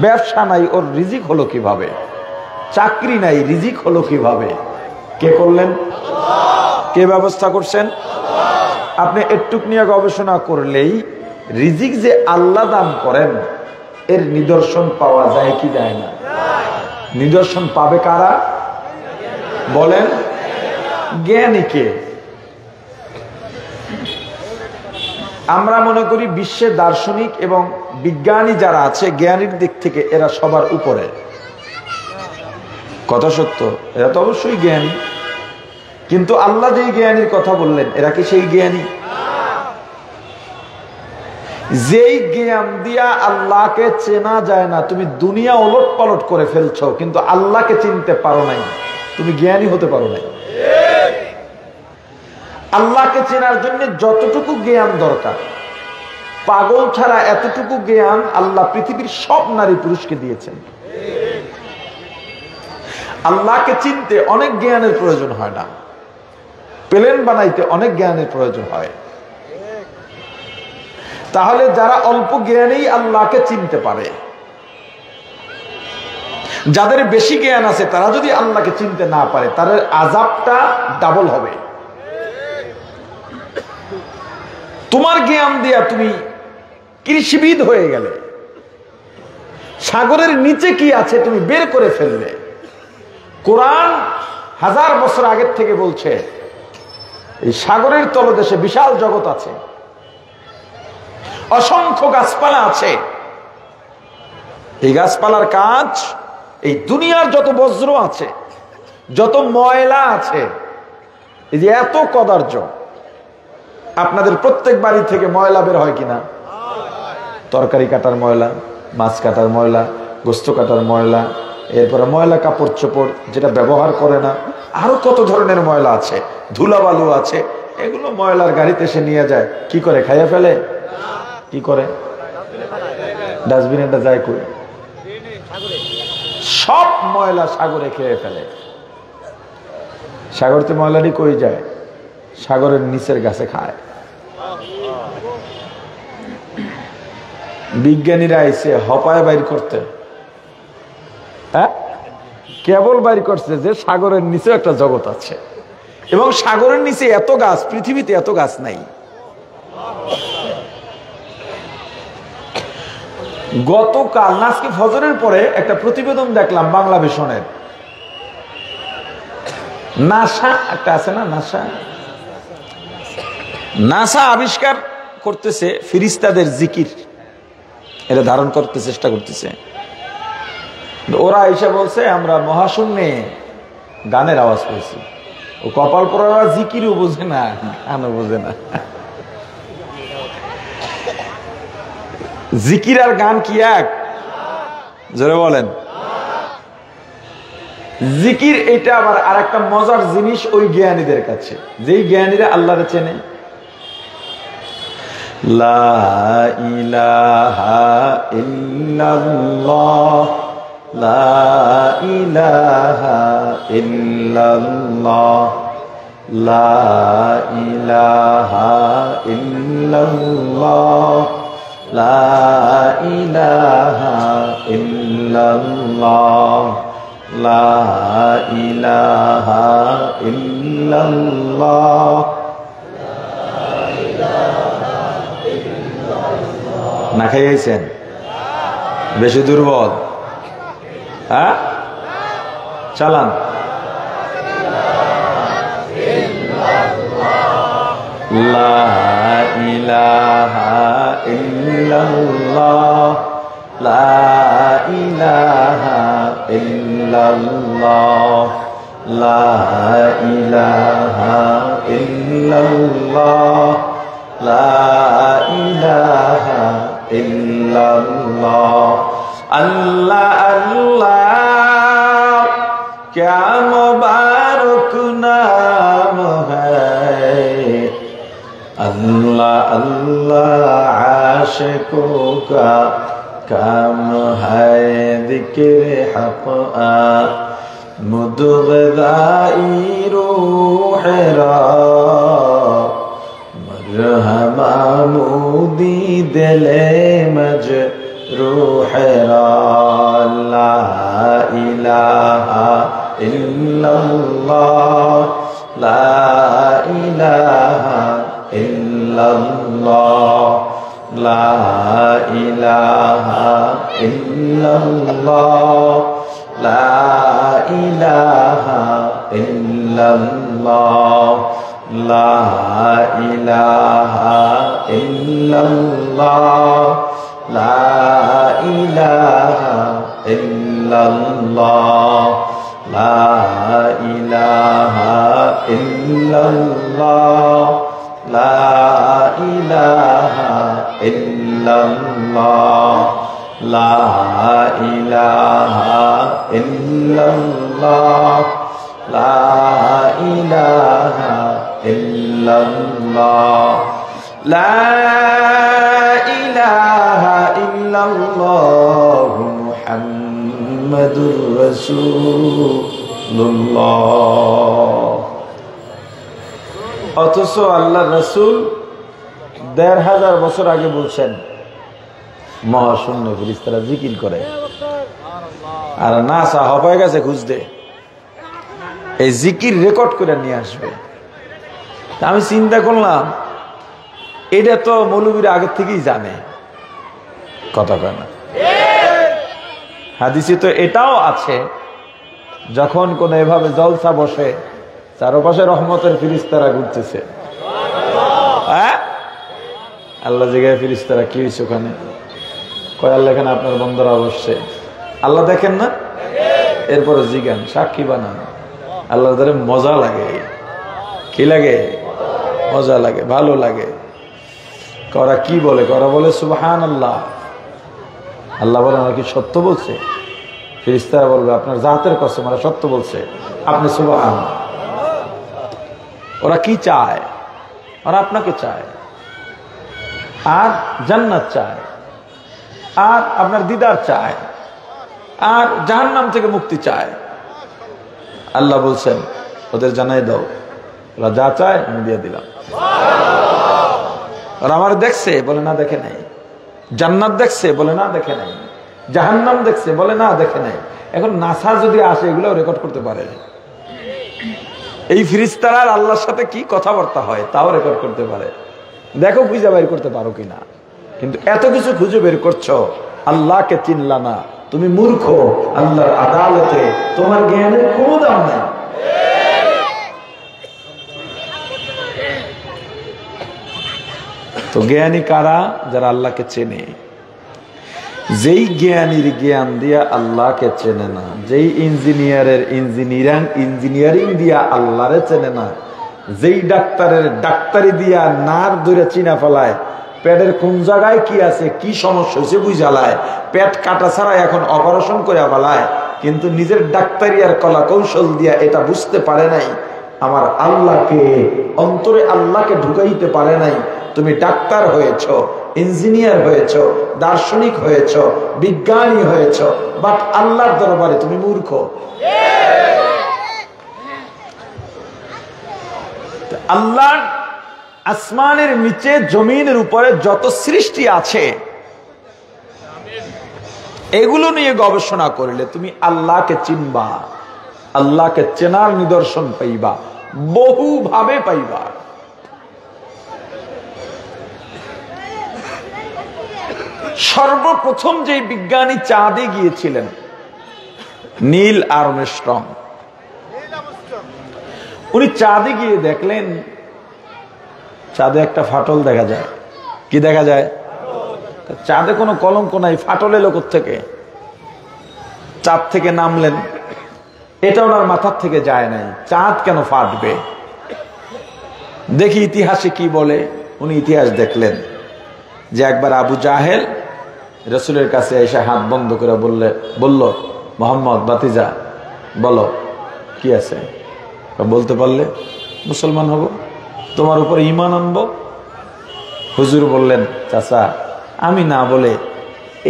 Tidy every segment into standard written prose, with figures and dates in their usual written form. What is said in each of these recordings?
ব্যবসা নাই, ওর রিজিক হলো কিভাবে? চাকরি নাই, রিজিক হলো কিভাবে? কে করলেন? কে ব্যবস্থা করছেন? আপনি একটুক নিয়ে গবেষণা করলেই রিজিক যে আল্লাহ দান করেন এর নিদর্শন পাওয়া যায় কি যায় না? নিদর্শন পাবে কারা বলেন? জ্ঞানীকে। আমরা মনে করি বিশ্বের দার্শনিক এবং বিজ্ঞানী যারা আছে জ্ঞানীর দিক থেকে এরা সবার উপরে। কথা সত্য, এরা তো অবশ্যই জ্ঞানী, কিন্তু আল্লাহ যে জ্ঞানীর কথা বললেন এরা কি সেই জ্ঞানী? যেই জ্ঞান দিয়া আল্লাহকে চেনা যায় না, তুমি দুনিয়া ওলট পালট করে ফেলছো কিন্তু আল্লাহকে চিনতে পারো নাই, তুমি জ্ঞানী হতে পারো নাই। আল্লাহকে চেনার জন্য যতটুকু জ্ঞান দরকার, পাগল ছাড়া এতটুকু জ্ঞান আল্লাহ পৃথিবীর সব নারী পুরুষকে দিয়েছেন। আল্লাহকে চিনতে অনেক জ্ঞানের প্রয়োজন হয় না, প্লেন বানাইতে অনেক জ্ঞানের প্রয়োজন হয়। তাহলে যারা অল্প জ্ঞানেই আল্লাহকে চিনতে পারে, যাদের বেশি জ্ঞান আছে তারা যদি আল্লাহকে চিনতে না পারে তাদের আযাবটা ডাবল হবে। তোমার জ্ঞান দিয়া তুমি কৃষিবিদ হয়ে গেলে, সাগরের নিচে কি আছে তুমি বের করে ফেললে। কোরআন 1000 বছর আগের থেকে বলছে এই সাগরের তলদেশে বিশাল জগৎ আছে, অসংখ্য গাছপালা আছে। এই গাছপালার কাজ এই দুনিয়ার যত বজ্র আছে, যত ময়লা আছে, এই যে এত কদার্য, আপনাদের প্রত্যেক বাড়ি থেকে ময়লা বের হয় কিনা? তরকারি কাটার ময়লা, মাছ কাটার ময়লা, গোস্ত কাটার ময়লা, এরপরে ময়লা কাপড় চোপড় যেটা ব্যবহার করে না, আরো কত ধরনের ময়লা আছে, ধুলাবালু আছে। এগুলো ময়লার গাড়িতে এসে নিয়ে যায়, কি করে? খাইয়া ফেলে। কি করে? ডাস্টবিনেটা যায় কই? সব ময়লা সাগরে খেয়ে ফেলে। সাগরতে ময়লাটি কই যায়? সাগরের নিচের গাছে খায়। বিজ্ঞানীরা আইছে হপায় বাইর করতে, হ্যাঁ, কেবল বাইর করছে যে সাগরের নিচে একটা জগৎ আছে এবং সাগরের নিচে এত গাছ, পৃথিবীতে এত গাছ নাই। গতকাল আজকে ফজরের পরে একটা প্রতিবেদন দেখলাম বাংলা ভিশনের। নাসা একটা আছে না, নাসা আবিষ্কার করতেছে ফেরেশতাদের জিকির, এটা ধারণ করতে চেষ্টা করতেছে। ওরা এসে বলছে আমরা মহাশূন্যে গানের আওয়াজ পেয়েছি। ও কপাল পড়ারা জিকিরও বোঝে না, গানও বোঝে না। জিকির আর গান কি এক? জোরে বলেন। জিকির এটা আবার আর একটা মজার জিনিস ওই জ্ঞানীদের কাছে, যেই জ্ঞানীরা আল্লাহরে চেনে। লা ইলাহা ইল্লাল্লাহ, লা ইলাহা ইল্লাল্লাহ, লা ইলাহা ইল্লাল্লাহ, লা ইলাহা ইল্লাল্লাহ, লা ইলাহা ইল্লাল্লাহ। না খাইয়েছেন? বেশি দুর্বল? হ্যাঁ, চালান। লা ইলাহা ইল্লাল্লাহ, লা ইলাহা ইল্লাল্লাহ, লা ইলাহা ইল্লাল্লাহ, লা ইলাহা ইল্লাল্লাহ। আল্লাহ আল্লাহ क्या मुबारक नाम है, अल्लाह अल्लाह आशिकों का काम है, जिक्र हक़ मुदग़दाई रूह रा, मरहमा मुदी दिले मजरूह रा। ইল্লাল্লাহ লা ইলাহা ইল্লাল্লাহ লা ইলাহা ইল্লাল্লাহ লা ইলাহা ইল্লাল্লাহ লা ইলাহা ইল্লাল্লাহ লা ইলাহা ইল্লাল্লাহ লা ইলাহা ইল্লাল্লাহ লা ইলাহা ইল্লাল্লাহ লা ইলাহা ইল্লাল্লাহ লা ইলাহা ইল্লাল্লাহ লা ইলাহা ইল্লাল্লাহ মুহাম্মাদুর রাসূলুল্লাহ। অথচ আল্লাহ রাসূল ১৫০০ বছর আগে বলছেন মহাশূন্য ফেরেশতারা জিকির করে, আর নাসা হয়ে গেছে খুঁজতে এই জিকির রেকর্ড করে নিয়ে আসবে। আমি চিন্তা করলাম এটা তো মৌলবীরা আগের থেকেই জানে, কথা কয় না। হাদিসে তো এটাও আছে, যখন কোন এভাবে জলসা বসে চারপাশে রহমতের ফেরেশতারা ঘুরতেছে, আল্লাহ জায়গায় ফেরেশতারা কি হয়েছে ওখানে, কয় আল্লাহ এখানে আপনার বন্ধুরা বসছে, আল্লাহ দেখেন না, এরপরে জিজ্ঞান সাক্ষী বানান। আল্লাহ ধরে মজা লাগে, কি লাগে, মজা লাগে, ভালো লাগে। করা কি বলে, করা বলে সুবহানাল্লাহ। আল্লাহ বলেন ওরা কি সত্য বলছে? ফেরেশতারা বলবে আপনার জাতের কসম ওরা সত্য বলছে, আপনি সুবহান। ওরা কি চায়? ওরা আপনাকে চায়, আর জান্নাত চায়, আর আপনার দিদার চায়, আর জাহান্নাম থেকে মুক্তি চায়। আল্লাহ বলছেন ওদের জানাই দাও, ওরা যা চায় আমি দিয়ে দিলাম। ওরা আমার দেখছে, বলে না দেখে নাই। জান্নাত দেখছে, বলে না দেখে নাই। জাহান্নাম দেখছে, বলে না দেখে নাই। এখন নাসা যদি আসে এগুলো রেকর্ড করতে পারে, এই ফেরেশতারা আল্লাহর সাথে কি কথাবার্তা হয় তাও রেকর্ড করতে পারে। দেখো খুঁজে বের করতে পারো কিনা। কিন্তু এত কিছু খুঁজে বের করছো, আল্লাহকে চিনলা না, তুমি মূর্খ। আল্লাহর আদালতে তোমার জ্ঞানের কোনো দাম নাই। তো জ্ঞানী কারা? যারা আল্লাহকে চেনে। যেই জ্ঞানীর জ্ঞান দিয়া আল্লাহকে চেনে না, যেই ইঞ্জিনিয়ারের ইঞ্জিনিয়ারিং দিয়া আল্লাহরে চেনে না, যেই ডাক্তারের ডাক্তারি দিয়া নার ধরে চিনা ফেলায়, পেটের কোন জায়গায় কি আছে, কি সমস্যা হয়েছে বুঝালায়, পেট কাটা ছাড়া এখন অপারেশন করে ফেলায়, কিন্তু নিজের ডাক্তারি আর কলা কৌশল দিয়া এটা বুঝতে পারে নাই আমার আল্লাহকে, অন্তরে আল্লাহকে ঢুকাইতে পারে নাই। তুমি ডাক্তার হয়েছ, ইঞ্জিনিয়ার হয়েছ, দার্শনিক হয়েছ, বিজ্ঞানী হয়েছ, বাট আল্লাহর দরবারে তুমি মূর্খ। আল্লাহ আসমানের নিচে জমিনের উপরে যত সৃষ্টি আছে এগুলো নিয়ে গবেষণা করলে তুমি আল্লাহকে চিনবা, আল্লাহকে চেনার নিদর্শন পাইবা, বহু ভাবে পাইবা। সর্বপ্রথম যে বিজ্ঞানী চাঁদে গিয়েছিলেন, নীল আর্মস্ট্রং, উনি চাঁদে গিয়ে দেখলেন চাঁদে একটা ফাটল দেখা যায়। কি দেখা যায়? চাঁদে কোনো কলঙ্ক নাই, ফাটল এলো কোত্থেকে? চাঁদ থেকে নামলেন, এটা ওনার মাথার থেকে যায় নাই, চাঁদ কেন ফাটবে? দেখি ইতিহাসে কি বলে। উনি ইতিহাস দেখলেন যে একবার আবু জাহেল রাসূলের কাছে এসে হাত বন্ধ করে বলল, মোহাম্মদ বাতিজা বলো কি আছে, বলতে পারলে মুসলমান হব, তোমার উপর ঈমান আনবো। হুজুর বললেন, চাচা আমি না বলে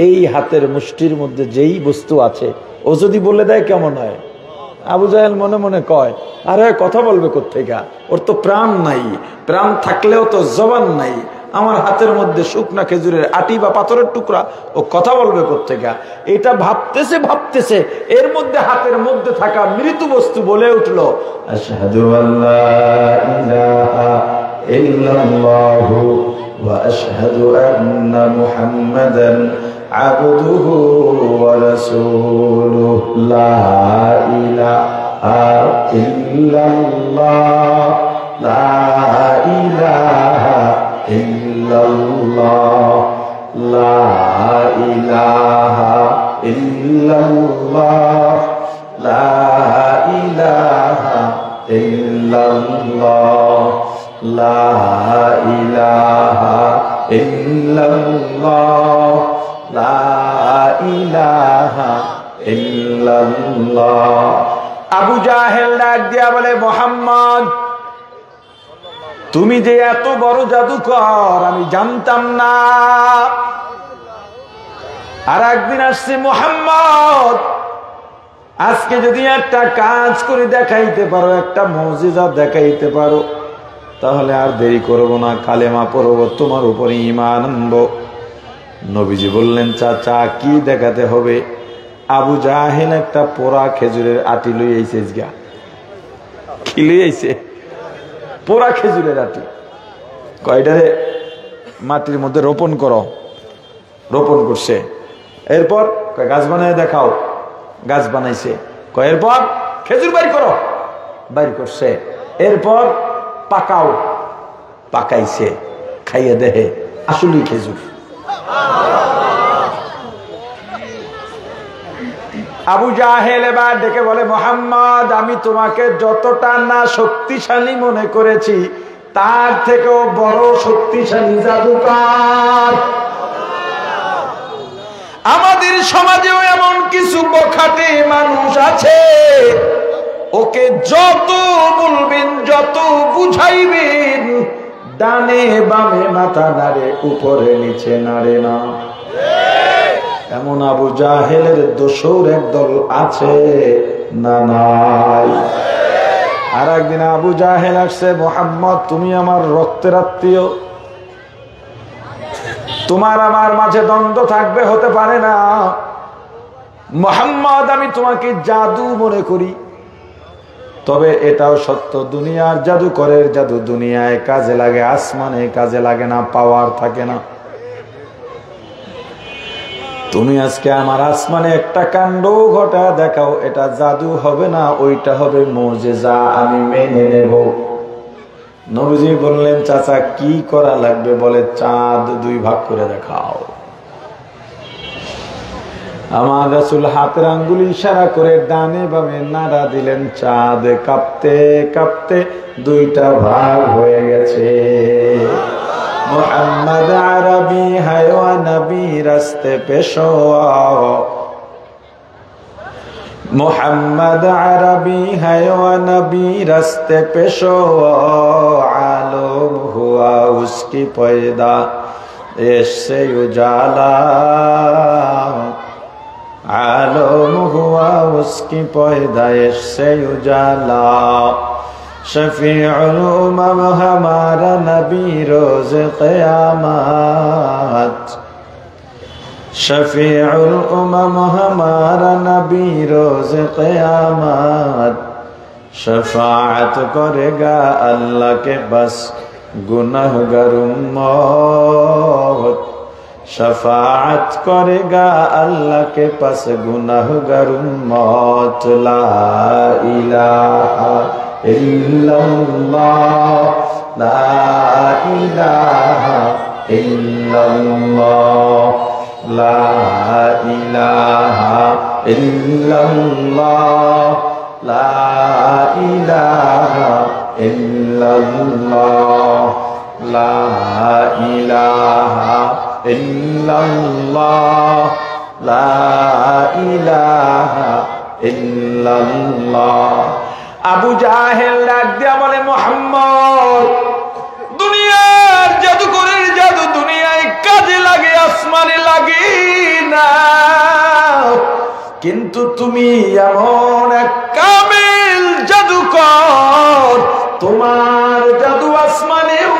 এই হাতের মুষ্টির মধ্যে যেই বস্তু আছে ও যদি বলে দেয় কেমন হয়? আবু জাহেল মনে মনে কয়, আরে কথা বলবে কোত্থেকে, ওর তো প্রাণ নাই, প্রাণ থাকলেও তো জবান নাই, আমার হাতের মধ্যে শুকনা খেজুরের আটি বা পাথরের টুকরা, ও কথা বলবে কোত্থেকে? এটা ভাবতেছে এর মধ্যে হাতের মধ্যে থাকা মৃত বস্তু বলে উঠলো, আশহাদু আল্লা ইলাহা ইল্লাল্লাহু ওয়া আশহাদু আন্না মুহাম্মাদান আবদুহু ওয়া রাসূলুহু লা ইলাহা ইল্লাল্লাহ লা ইলাহা ইল্লাল্লাহ লা ইলাহা ইল্লাল্লাহ লা ইলাহা ইল্লাল্লাহ লা ইলাহা ইল্লাল্লাহ লা ইলাহা ইল্লাল্লাহ। আবু জাহেল ডাক দিয়া বলে, মুহাম্মদ তুমি যে এত বড় জাদুকর আমি জানতাম না। আর একদিন আসছে, মুহাম্মদ আজকে যদি একটা কাজ করে দেখাইতে পারো, একটা মুজিজা দেখাইতে পারো, তাহলে আর দেরি করব না, কালেমা পড়ব, তোমার উপরে ঈমান আনবো। নবীজি বললেন, চাচা কি দেখাতে হবে? আবু জাহেল একটা পোড়া খেজুরের আটি লই আইছে। কি লই আইছে? পোড়া খেজুরের আটি। কয়টারে মাটির মধ্যে রোপণ করো। রোপণ করছে। এরপর গাছ বানায় দেখাও। গাছ বানাইছে। এরপর খেজুর বাইর করো। বাইর করছে। এরপর পাকাও। পাকাইছে। খাইয়ে দেহে আসলেই খেজুর। আবু জাহেল এবার ডেকে বলে, মুহাম্মদ আমি তোমাকে যতটা না শক্তিশালী মনে করেছি তার থেকেও বড় শক্তিশালী জাদুকর। আমাদের সমাজেও এমন কিছু বখাটে মানুষ আছে, ওকে যত বলবেন, যত বুঝাইবেন, ডানে বামে মাথা নাড়ে, উপরে নিচে নাড়ে না। এমন আবু জাহেলের দোসর একদল আছে না নাই? আর একদিন আবু জাহেল আসছে, মুহাম্মদ তুমি আমার রক্তের আত্মীয়, তোমার আমার মাঝে দ্বন্দ্ব থাকবে, হতে পারে না। মুহাম্মদ আমি তোমাকে জাদু মনে করি, তবে এটাও সত্য দুনিয়ার জাদুকরের জাদু দুনিয়ায় কাজে লাগে, আসমানে কাজে লাগে না, পাওয়ার থাকে না। তুমি আজকে আমার আসমানে একটা কাণ্ড ঘটা দেখাও, এটা জাদু হবে না, ওইটা হবে মুজিজা, আমি মেনে নেব। নবীজি বললেন, চাচা কি করা লাগবে? বলে, চাঁদ দুই ভাগ করে দেখাও। আমার রাসূল হাতের আঙ্গুল ইশারা করে ডানে বামে নাড়া দিলেন, চাঁদ কাঁপতে কাঁপতে দুইটা ভাগ হয়ে গেছে। মুহাম্মদ আরবি হায়ওয়া নবী রাস্তে পেশোয়া, मुहम्मद अरबी है व नबी रस्ते पेशोआ, आलम हुआ उसकी पैदा ऐसे उजाला, आलम हुआ उसकी पैदाइश से उजाला। शफीउल उम्म हमारा नबी रोज क़यामत, शफीउल उम्म हमारा नबी रोज क़यामत। शफाअत करेगा अल्लाह के बस गुनहगार उम्मत, शफाअत करेगा अल्लाह के पास गुनहगार उम्मत। ला इलाहा इल्लल्लाह, ला इलाहा इल्लल्लाह, ला इलाहा इल्लल्लाह, ला इलाहा इल्लल्लाह, ला इलाहा इल्लल्लाह, ला इलाहा इल्लल्लाह। আবু জাহেল ডাক দিয়া বলে, মুহাম্মদ দুনিয়ার জাদুকরের জাদু দুনিয়ায় কাজে লাগে, আসমানে লাগে না, কিন্তু তুমি এমন এক কামেল জাদুকর, তোমার জাদু আসমানেও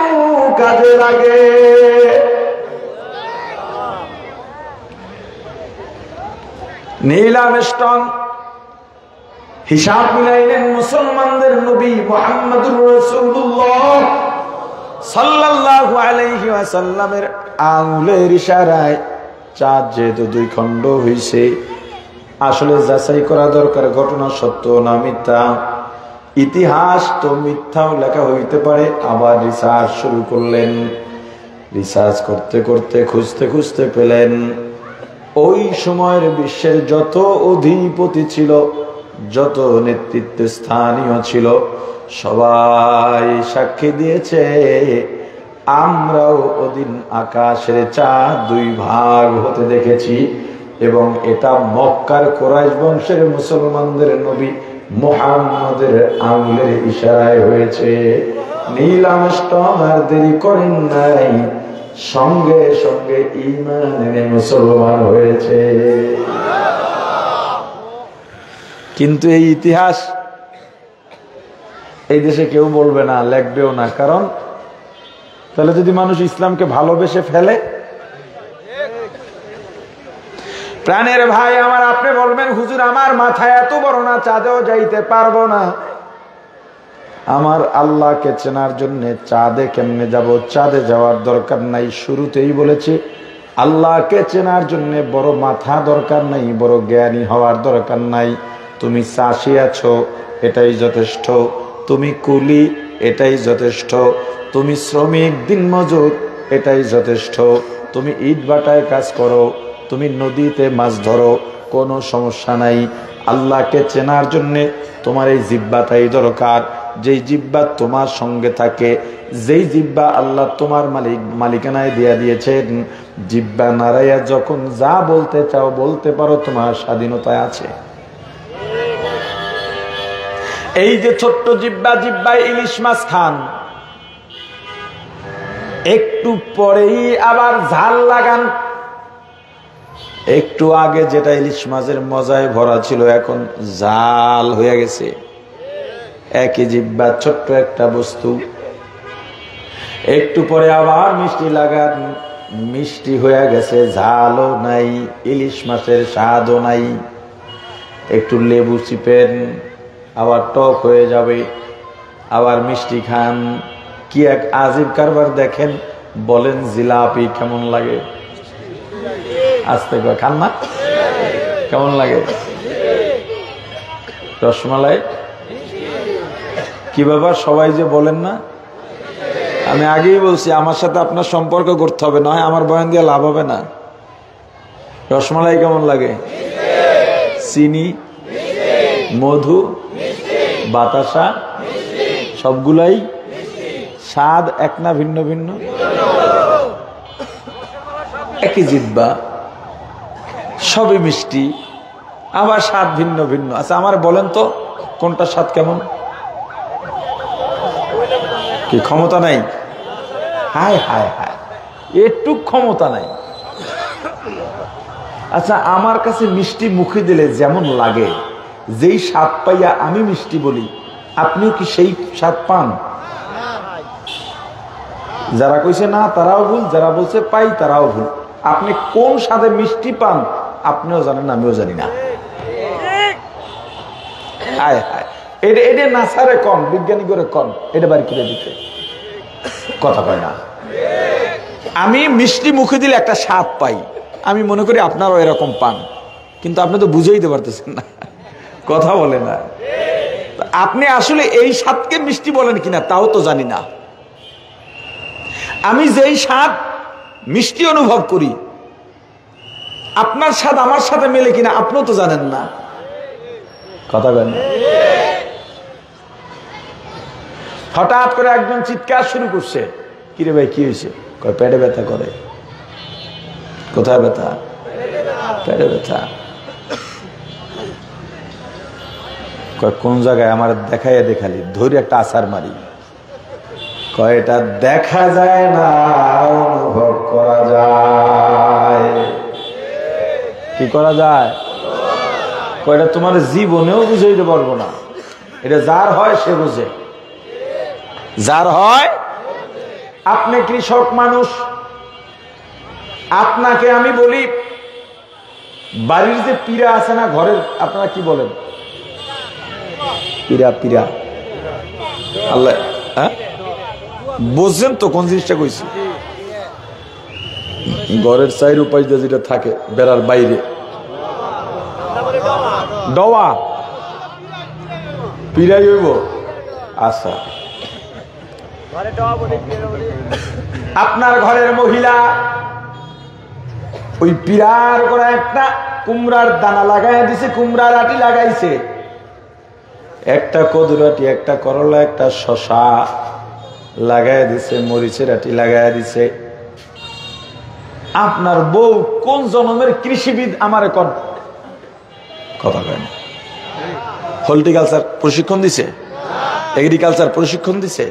কাজে লাগে। নীল আর্মস্ট্রং হিসাব মিলাইলেন মুসলমানদের নবী মুহাম্মদুর রাসূলুল্লাহ সাল্লাল্লাহু আলাইহি ওয়াসাল্লামের আঙ্গুলের ইশারায় চাঁদ যেহেতু দুই খণ্ড হইছে, আসলে যাচাই করা দরকার ঘটনা সত্য না মিথ্যা। ইতিহাস তো মিথ্যাও লেখা হইতে পারে। আবার রিসার্চ শুরু করলেন। রিসার্চ করতে করতে খুঁজতে খুঁজতে পেলেন ওই সময়ের বিশ্বের যত অধিপতি ছিল, যত নেতৃত্ব স্থানীয় ছিল, সবাই সাক্ষী দিয়েছে আমরাও ওদিন আকাশের চাঁদ দুই ভাগ হতে দেখেছি। এবং এটা মক্কার কুরাইশ বংশের মুসলমানদের নবী মুহাম্মদের আঙ্গুলের ইশারায় হয়েছে। নীল আর্মস্ট্রং আর দেরি করেন নাই, সঙ্গে সঙ্গে ঈমান এনে মুসলমান হয়েছে। কিন্তু এই ইতিহাস এই দেশে কেউ বলবে না, লেখবেও না। কারণ তাহলে যদি মানুষ ইসলামকে ভালোবেসে ফেলে, প্রাণের ভাই আমার, আপনি বলবেন হুজুর আমার মাথায় এত বড় না, চাঁদেও যাইতে পারবো না। আমার আল্লাহকে চেনার জন্য চাঁদে কেমনে যাব? চাঁদে যাওয়ার দরকার নাই। শুরুতেই বলেছি আল্লাহকে চেনার জন্য বড় মাথা দরকার নাই, বড় জ্ঞানী হওয়ার দরকার নাই। তুমি চাষি আছো, এটাই যথেষ্ট। তুমি কুলি, এটাই যথেষ্ট। তুমি শ্রমিক দিনমজুর, এটাই যথেষ্ট। তুমি ইট ভাটায় কাজ করো, তুমি নদীতে মাছ ধরো, কোনো সমস্যা নাই। আল্লাহকে চেনার জন্যে তোমার এই জিহ্বাটাই দরকার। যেই জিহ্বা তোমার সঙ্গে থাকে, যেই জিহ্বা আল্লাহ তোমার মালিকানায় দিয়া দিয়েছেন, জিহ্বা নাড়াইয়া যখন যা বলতে চাও বলতে পারো, তোমার স্বাধীনতায় আছে। এই যে ছোট্ট জিহ্বা, জিহ্বায় ইলিশ মাছ খান, একটু পরেই আবার ঝাল লাগান। একটু আগে যেটা ইলিশ মাছের মজায় ভরা ছিল, এখন জাল হয়ে গেছে। একই জিহ্বা, ছোট্ট একটা বস্তু। একটু পরে আবার মিষ্টি লাগান, মিষ্টি হয়ে গেছে, ঝালও নাই, ইলিশ মাছের স্বাদও নাই। একটু লেবু চিপেন, আবার টক হয়ে যাবে। আবার মিষ্টি খান, কি এক আজীব কারবার দেখেন। বলেন জিলাপি কেমন লাগে? আস্তে করে খান না, কেমন লাগে? রসমালাই কি ব্যাপার? সবাই যে বলেন না। আমি আগেই বলছি আমার সাথে আপনার সম্পর্ক করতে হবে, নয় আমার বয়ান দিয়ে লাভ হবে না। রসমালাই কেমন লাগে? চিনি, মধু, বাতাসা, সবগুলাই স্বাদ এক না ভিন্ন ভিন্ন? একই জিহ্বা, সবই মিষ্টি, আবার স্বাদ ভিন্ন ভিন্ন। আচ্ছা আমার বলেন তো কোনটা স্বাদ কেমন? কি ক্ষমতা নাই? হায় হায় হায়, একটু ক্ষমতা নাই। আচ্ছা আমার কাছে মিষ্টি মুখে দিলে যেমন লাগে, যেই স্বাদ পাইয়া আমি মিষ্টি বলি, আপনিও কি সেই স্বাদ পান? যারা কইছে না তারাও ভুল, যারা বলছে পাই তারাও ভুল। আপনি কোন স্বাদে মিষ্টি পান আপনিও জানেন না, আমিও জানি না। হায় হায়, এটা নাসারে কন, বিজ্ঞানী করে কন, এটা বাড়ি করে দিতে কথা কয় না। আমি মিষ্টি মুখে দিলে একটা স্বাদ পাই, আমি মনে করি আপনারাও এরকম পান, কিন্তু আপনি তো বুঝাইতে পারতেছেন না, কথা বলে না। আপনি আসলে এই স্বাদকে মিষ্টি বলেন কিনা তাও তো জানি না। আমি যেই স্বাদ মিষ্টি অনুভব করি, আপনার স্বাদ আমার সাথে মেলে কিনা আপনিও তো জানেন না, কথা বলেন। হঠাৎ করে একজন চিৎকার শুরু করছে, কিরে ভাই কি হয়েছে? কয় পেটে ব্যথা করে। কোথায় ব্যথা? পেটে ব্যথা। কয় কোন জায়গায়? আমার দেখাইয়া দেখালি, ধরে একটা আছার মারি। কয় এটা দেখা যায় না, অনুভব করা যায়। কি করা যায়? কয়টা তোমার জীবনেও বুঝাইতে পারবো না, এটা যার হয় সে বুঝে, যার হয়। আপনি কৃষক মানুষ, আপনাকে আমি বলি বাড়ির যে পীড়া আছে না ঘরের, আপনারা কি বলেন? পীড়া পীড়া আল্লাহ, হ্যাঁ বুঝছেন তো কোন জিনিসটা কইছি? ঘরের চাইর উপায় যেটা থাকে বেড়ার বাইরে, ডওয়া পীড়াই হইব। আচ্ছা, আপনার ঘরের মহিলা ওই পীড়ার করে একটা কুমড়ার দানা লাগাই দিছে, কুমড়ার আটি লাগাইছে, একটা কদুর আটি, একটা করলা, একটা শশা লাগাই দিছে, মরিচের আটি লাগাই দিছে। আপনার বউ কোন জন্মের কৃষিবিদ আমারে কথা কয় না? হর্টিকালচার প্রশিক্ষণ দিছে, এগ্রিকালচার প্রশিক্ষণ দিছে,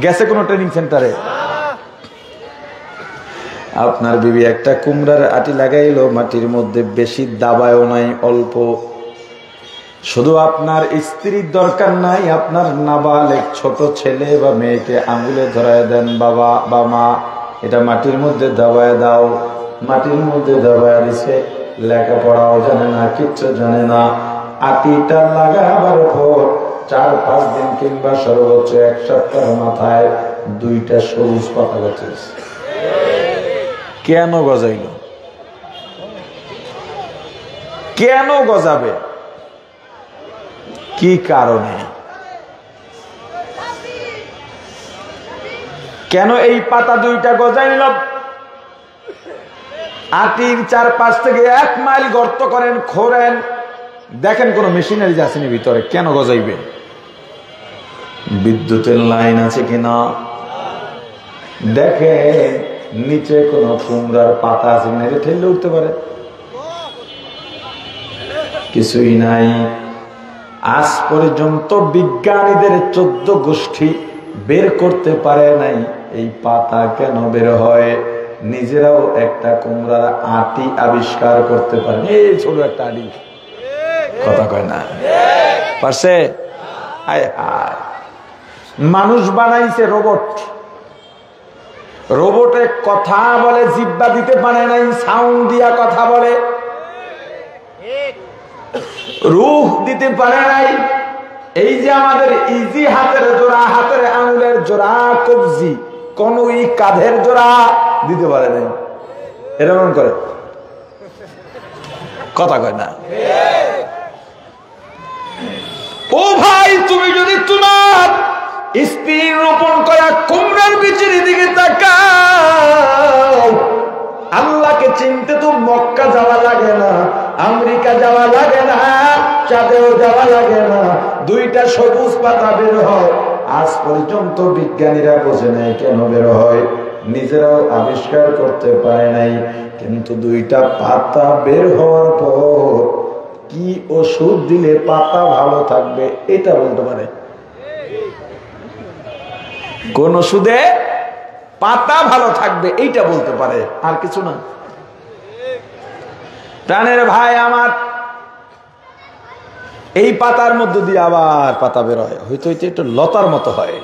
গেছে কোন ট্রেনিং সেন্টারে? আপনার বিবি একটা কুমড়ার আটি লাগাইলো মাটির মধ্যে, বেশি দাবায়ও নাই, অল্প। শুধু আপনার স্ত্রীর দরকার নাই, আপনার নাবালেগ ছোট ছেলে বা মেয়েকে আঙ্গুলে ধরায় দেন, বাবা বা মা এটা মাটির মধ্যে দাবায় দাও। মাটির মধ্যে দাবায় দিছে, লেখাপড়াও জানে না, কিচ্ছু জানে না। আটিটা লাগাবার পর 4-5 দিন কিংবা সর্বোচ্চ 1 সপ্তাহ মাথায় 2টা সবুজ পাতা গজাইছে। কেন গজাইল? কেন গজাবে? কি কারণে? কেন এই পাতা 2টা গজাইল? আটির চারপাশ থেকে 1 মাইল গর্ত করেন, খোঁড়েন, দেখেন কোন মেশিনারি আসেনি ভিতরে। কেন গজাইবে? বিদ্যুতের লাইন আছে কিনা দেখেন, নিচে কোন কুমড়ার পাতা আছে কিনা, এটা ঠেলে উঠতে পারে? কিছুই নাই। আজ পর্যন্ত বিজ্ঞানীদের 14 গোষ্ঠী বের করতে পারে নাই এই পাতা কেন বের হয়। নিজেরাও একটা কুমড়ার আটি আবিষ্কার করতে পারে, এই ছোট একটা আটি। কথা কয় না? পারছে? মানুষ বানাইছে রোবট, রোবটে কথা বলে, জিহ্বা দিতে পারে নাই, সাউন্ড দিয়া কথা বলে, রূহ দিতে পারে নাই। এই যে আমাদের ইজি হাতের জোড়া, হাতের আঙুলের জোড়া, কবজি, কনুই, কাঁধের জোড়া দিতে পারে নাই। এরকম করে কথা কয় না? ও ভাই, তুমি যদি তোমার স্ত্রী রোপণ করা কুমড়ার বীজের দিকে তাকাও, আল্লাহকে চিনতে তো মক্কা যাওয়া লাগে না, আমেরিকা যাওয়া লাগে না, চাঁদেও যাওয়া লাগে না, 2টা সবুজ পাতা বের হয়। আজ পর্যন্ত বিজ্ঞানীরা বোঝে নাই কেন বের হয়, নিজেরাও আবিষ্কার করতে পারে নাই। কিন্তু 2টা পাতা বের হওয়ার পর কি ওষুধ দিলে পাতা ভালো থাকবে এটা বলতে পারে? কোন ওষুধে পাতা ভালো থাকবে এইটা বলতে পারে, আর কিছু না। প্রাণের ভাই আমার, এই পাতার মধ্য দিয়ে আবার পাতা বের হয়, হয়তো একটু লতার মতো হয়।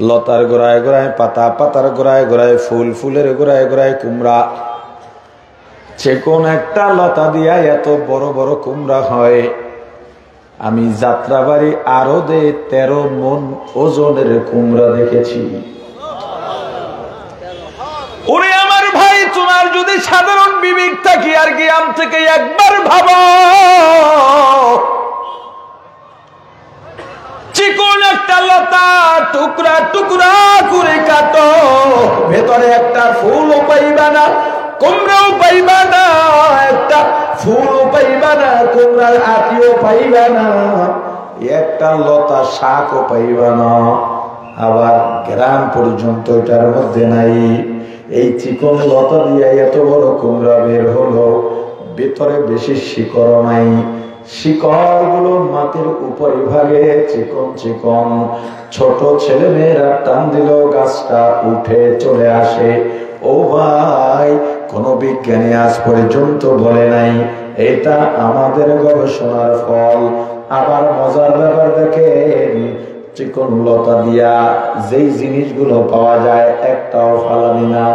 লতার গোড়ায় গোড়ায় পাতা, পাতার গোড়ায় গোড়ায় ফুল, ফুলের গোড়ায় গোড়ায় কুমড়া। যে কোন একটা লতা দিয়া এত বড় বড় কুমড়া হয়। আমি যাত্রাবাড়ি আরদে 13 মণ ওজনের কুমড়া দেখেছি। ওরে আমার ভাই, তোমার যদি সাধারণ বিবেক থাকি আর জ্ঞান থেকে একবার ভাবো, চিকন একটা লতা টুকরা টুকরা করে কাটো, ভেতরে একটা ফুলও পাইবা না, কুমড়াও পাইবা না, একটা ফুলও পাইবা না, কুমড়ার আটিও পাইবা না, একটা লতা শাকও পাইবা না, আবার গ্রাম পর্যন্ত এটার মধ্যে নাই। এই চিকন লতা দিয়ে এত বড় কুমড়া বের হলো, ভেতরে বেশি শিকড় নাই, শিকড় গুলো মাটির উপরিভাগে চিকন চিকন। ছোট ছেলে মেয়েরা টান দিল, গাছটা উঠে চলে আসে। ও ভাই, কোন বিজ্ঞানী আজ পর্যন্ত বলে নাই এটা আমাদের গবেষণার ফল। আবার মজার ব্যাপার দেখেন, চিকন লতা দিয়া যেই জিনিসগুলো পাওয়া যায় একটাও ফালানি না।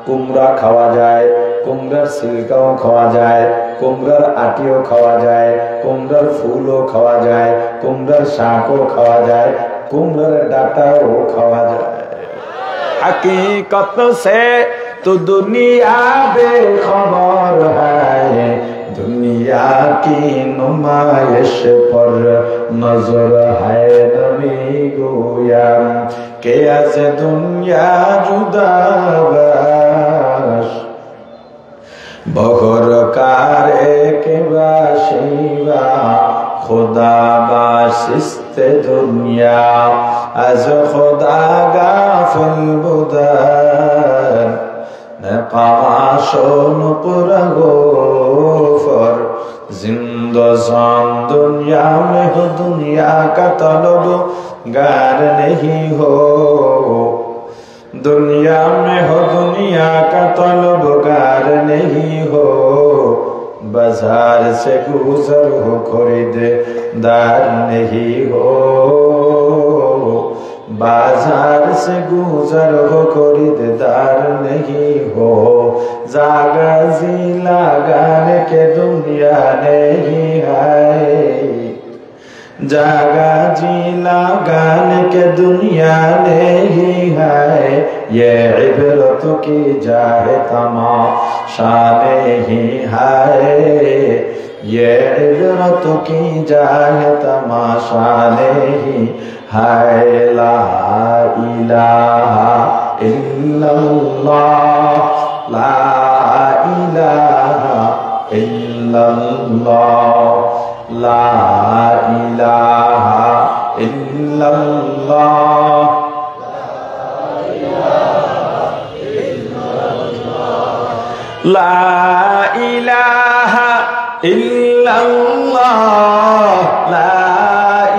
কুমড়া খাওয়া যায়, কুমড়ার সিল্কাও খাওয়া যায়, কুমড়ার আটিও খাওয়া যায়, কুমড়ার ফুলও খাওয়া যায়, কুমড়ার শাকও খাওয়া যায়, কুমড়ার ডাটাও খাওয়া যায়। हकीकत से तो दुनिया बेखबर है, दुनिया की नुमाइश पर नजर है नबी गोया के आज दुनिया जुदा बाश बहर कारे के बाशिवा खुदा बाशिस्ते दुनिया आज खुदा गाफिल बुदार नकाशों पर गोफर जिंदगान दुनिया में हो दुनिया का तलब गार नहीं हो, दुनिया में हो दुनिया का तलब गार नहीं हो, बाजार से गुजर हो खरीदार नहीं हो, बाजार से गुजर हो खरीदार नहीं हो, जागा जी लगाने के दुनिया नहीं है, जागा जी लगाने के दुनिया नहीं है, ये इबरत की जाए तमाशा नहीं है, ये इबरत की जाए तमाशा नहीं है। ला इलाहा इल्लल्लाह, ला इलाहा इल्लल्लाह, ला इलाहा इल्लल्लाह, ला इलाहा इल्लल्लाह, ला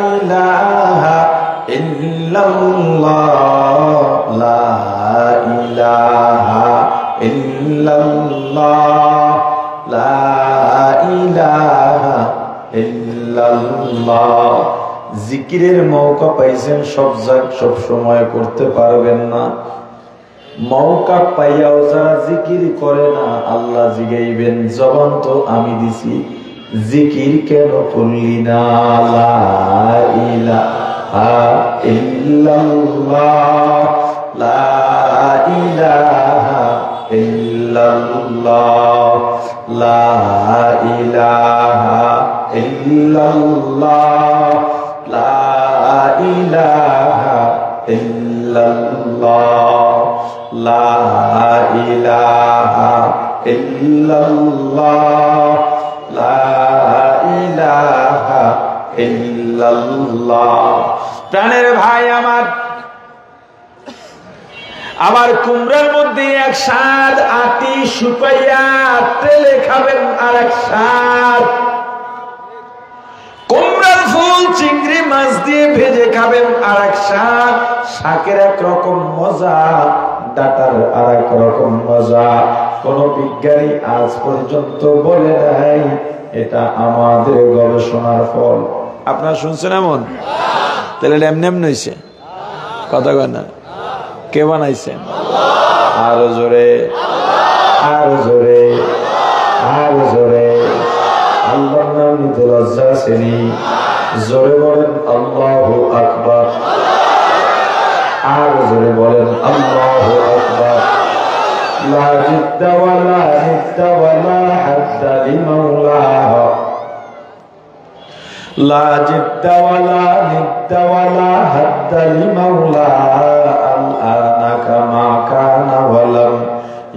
इलाहा इल्लल्लाह, ला इलाहा इल्लल्लाह, ला इलाहा इल्लल्लाह। জিকিরের মৌকা পাইছেন, সব সময় করতে পারবেন না। মৌকা পাইয়াও যারা জিকির করে না, আল্লাহ জিগাইবেন জবান তো আমি দিছি, জিকির কেন করলি না? লা ইলাহা ইল্লাল্লাহ, লা ইলাহা ইল্লাল্লাহ, লা ইলাহা ইল্লাল্লাহ, লা ইলাহা ইল্লাল্লাহ, লা ইলাহা ইল্লাল্লাহ, লা ইলাহা ইল্লাল্লাহ। প্রাণের ভাই আমার, আবার কুমড়ার মধ্যে এক স্বাদ, আটি শুকাইয়া তেলে খাবেন আর এক স্বাদ, কুমড়ার ফুল চিংড়ি মাছ দিয়ে ভেজে খাবেন আর এক স্বাদ, শাকের এক রকম মজা, ডাটার আর এক রকম মজা। কোন বিজ্ঞানী আজ পর্যন্ত বলে নাই, এটা আমাদের গবেষণার ফল। আপনারা শুনছেন এমন? তাহলে এমনি এমনি হয়েছে কথা কয় না? কে বানাইছেন? আরো জোরে, আরো জোরে, আরো জোরে। আল্লাহর নাম নিতে লজ্জা আসেনি? জোরে বলেন আল্লাহু আকবার। আরো জোরে বলেন আল্লাহু আকবার। লা জিদ্দা ওয়ালা নিদ্দা ওয়ালা হাদ্দা লিমাওলাহ, লা জিদ্দা ওয়ালা নিদ্দা ওয়ালা হাদ্দা লিমাওলাহ, আল-আনা কামা কানা ওয়ালাম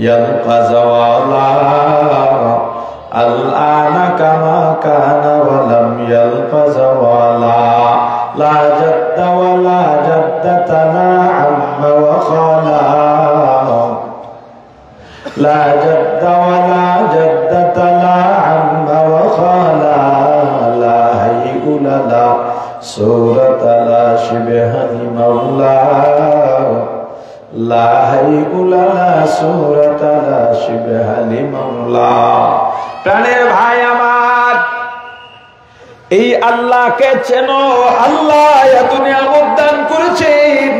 ইয়ালকা যাওয়ালা, আল-আনা কামা কানা ওয়ালাম ইয়ালকা যাওয়ালা, লা জাদ্দা ওয়ালা জাদ্দাতানা আম্মা ওয়া খালা, لا جد ولا جدة لا عم وخالا، لا هيئ لا صورة لا شبه لمولى، لا هيئ لا صورة لا شبه لمولى। প্রাণের ভাই আমার, এই আল্লাহকে চেনো। আল্লাহ এত নিয়ামত দান করেছেন,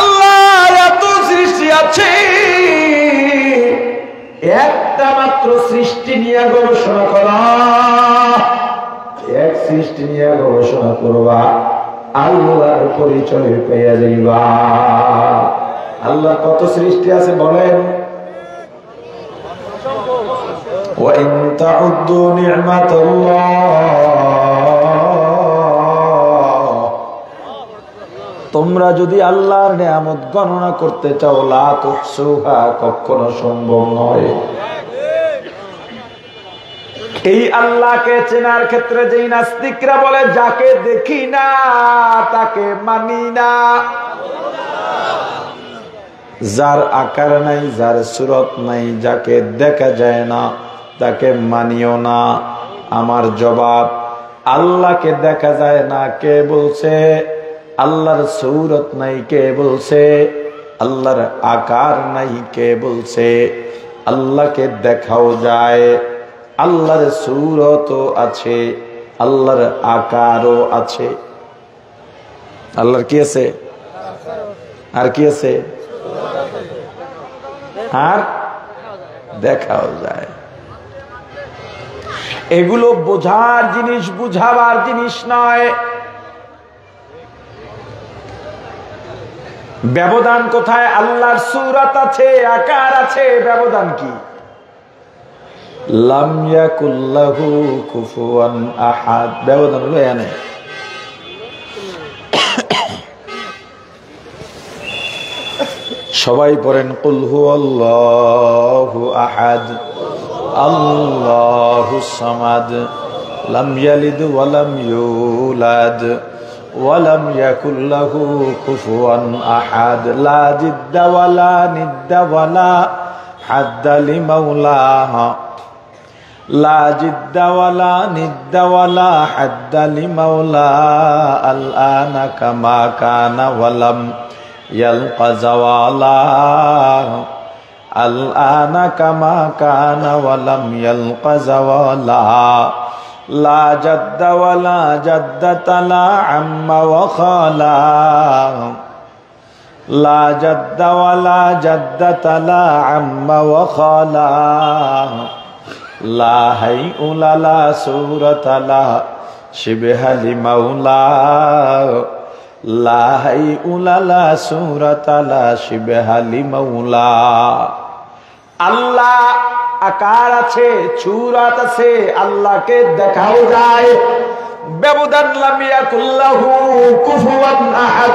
আল্লাহ এত সৃষ্টি আছে, একটা মাত্র সৃষ্টি নিয়ে গবেষণা করা, এক সৃষ্টি নিয়ে গবেষণা করবা, আল্লাহর পরিচয় পেয়ে যাইবা। আল্লাহ কত সৃষ্টি আছে বলেন? وَإِن تَعُدُّوا نِعْمَةَ اللَّهِ, তোমরা যদি আল্লাহর নিয়ামত গণনা করতে চাও, লা তুহসুহা, কখনো সম্ভব নয়। এই আল্লাহকে চেনার ক্ষেত্রে যেই নাস্তিকরা বলে যাকে দেখি না তাকে মানি না, যার আকার নাই, যার সুরত নাই, যাকে দেখা যায় না তাকে মানিও না। আমার জবাব, আল্লাহকে দেখা যায় না কে বলছে? আল্লাহর সুরত নাই কে বলছে? আল্লাহর আকার নাই কে বলছে? আল্লাহকে দেখাও যায়, আল্লাহর সুরতও আছে, আল্লাহর আকারও আছে। আল্লাহর কি আছে? আর কি আছে? আর দেখাও যায়। এগুলো বোঝার জিনিস, বুঝাবার জিনিস নয়। ব্যবধান কোথায়? আল্লাহর সূরত আছে, আকার আছে, ব্যবধান কি? লাম ইয়াকুল্লাহু কুফুয়ান আহাদ, ব্যবধান হলো এখানে। সবাই পড়েন কুল হুয়াল্লাহু আহাদ আল্লাহুস সামাদ লাম ইয়ালিদ ওয়া লাম ইউলাদ ওয়া লাম ইয়াকুল লাহু কুফুয়ান আহাদ। লা জিদ্দা ওয়া লা নিদ্দা ওয়া লা হাদ্দা লিমাওলাহা, লা জিদ্দা ওয়া লা নিদ্দা ওয়া লা হাদ্দা লিমাওলা আল আনা কামা কানা ওয়া লাম ইয়ালকা জাওয়ালা, আল আনা কামা কানা ওয়া লাম ইয়ালকা জাওয়ালা। লা জাদ্দা ওয়া লা জাদ্দাতা লা আম্মা ওয়া খালা, লা জাদ্দা ওয়া লা জাদ্দাতা লা আম্মা ওয়া খালা। লা হাইউলা লা সূরাতা লা শিবহা লিমাওলা, লা হাইউলা লা সূরাতা লা শিবহা লিমাওলা। আল্লাহ আকার আছে, সূরত আছে, আল্লাহকে দেখাও যায়। ব্যবধান লাম ইয়াকুল্লাহু কুফুয়ান আহাদ,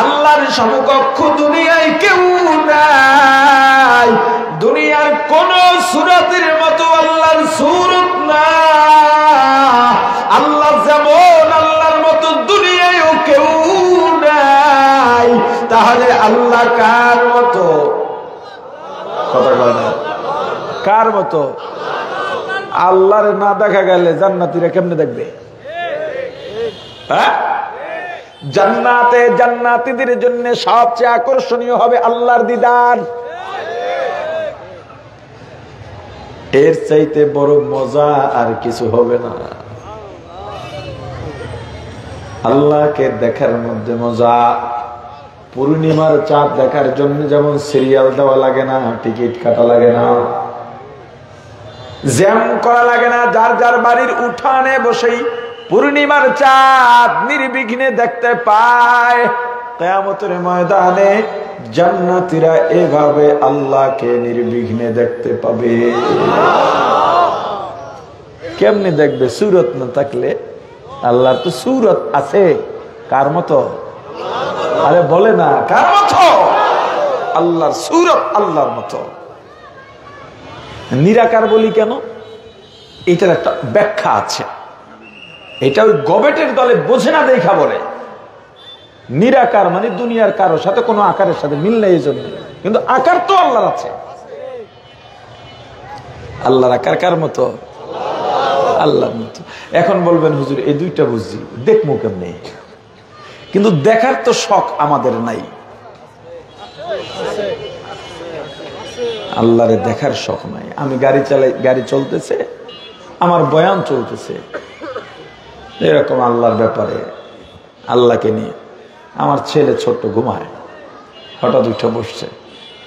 আল্লাহর সমকক্ষ দুনিয়ায় কেউ নাই। দুনিয়ার কোন সূরতের মতো আল্লাহর সূরত না। আল্লাহ যেমন, আল্লাহর মতো দুনিয়ায়ও কেউ নাই। তাহলে আল্লাহ কার মতো? কথা বলেন, কার মতো? আল্লাহর না দেখা গেলে জান্নাতীরা কেমনে দেখবে? জান্নাতে জান্নাতীদের জন্য সবচেয়ে আকর্ষণীয় হবে আল্লাহর দিদার। এর চাইতে বড় মজা আর কিছু হবে না। আল্লাহকে দেখার মধ্যে মজা। পূর্ণিমার চাঁদ দেখার জন্য যেমন সিরিয়াল দেওয়া লাগে না, টিকিট কাটা লাগে না, জ্যাম করা লাগে না, যার যার বাড়ির উঠানে বসেই পূর্ণিমার চাঁদ নির্বিঘ্নে দেখতে পায়। কিয়ামতের ময়দানে জান্নাতীরা এভাবে আল্লাহকে নির্বিঘ্নে দেখতে পাবে। কেমনে দেখবে? সূরত না থাকলে। আল্লাহর তো সূরত আছে, কার মতো? আরে বলে না, কার মতো? আল্লাহর সূরত আল্লাহর মতো। নিরাকার বলি কেন? এটার একটা ব্যাখ্যা আছে। এটা ওই গবেটের দলে বোঝে না দেখা বলে। নিরাকার মানে দুনিয়ার কারোর সাথে কোনো আকারের সাথে মিল নেই, এই জন্য। কিন্তু আকার তো আল্লাহর আছে। আল্লাহর আকার কার মতো? আল্লাহর মতো। এখন বলবেন হুজুর এই দুইটা বুঝি, দেখবো কেমনে? কিন্তু দেখার তো শখ আমাদের নাই। আল্লাহরে দেখার শখ নাই। আমি গাড়ি চালাই, গাড়ি চলতেছে, আমার বয়ান চলতেছে, এরকম আল্লাহর ব্যাপারে, আল্লাহকে নিয়ে। আমার ছেলে ছোট্ট ঘুমায়, হঠাৎ উঠে বসছে,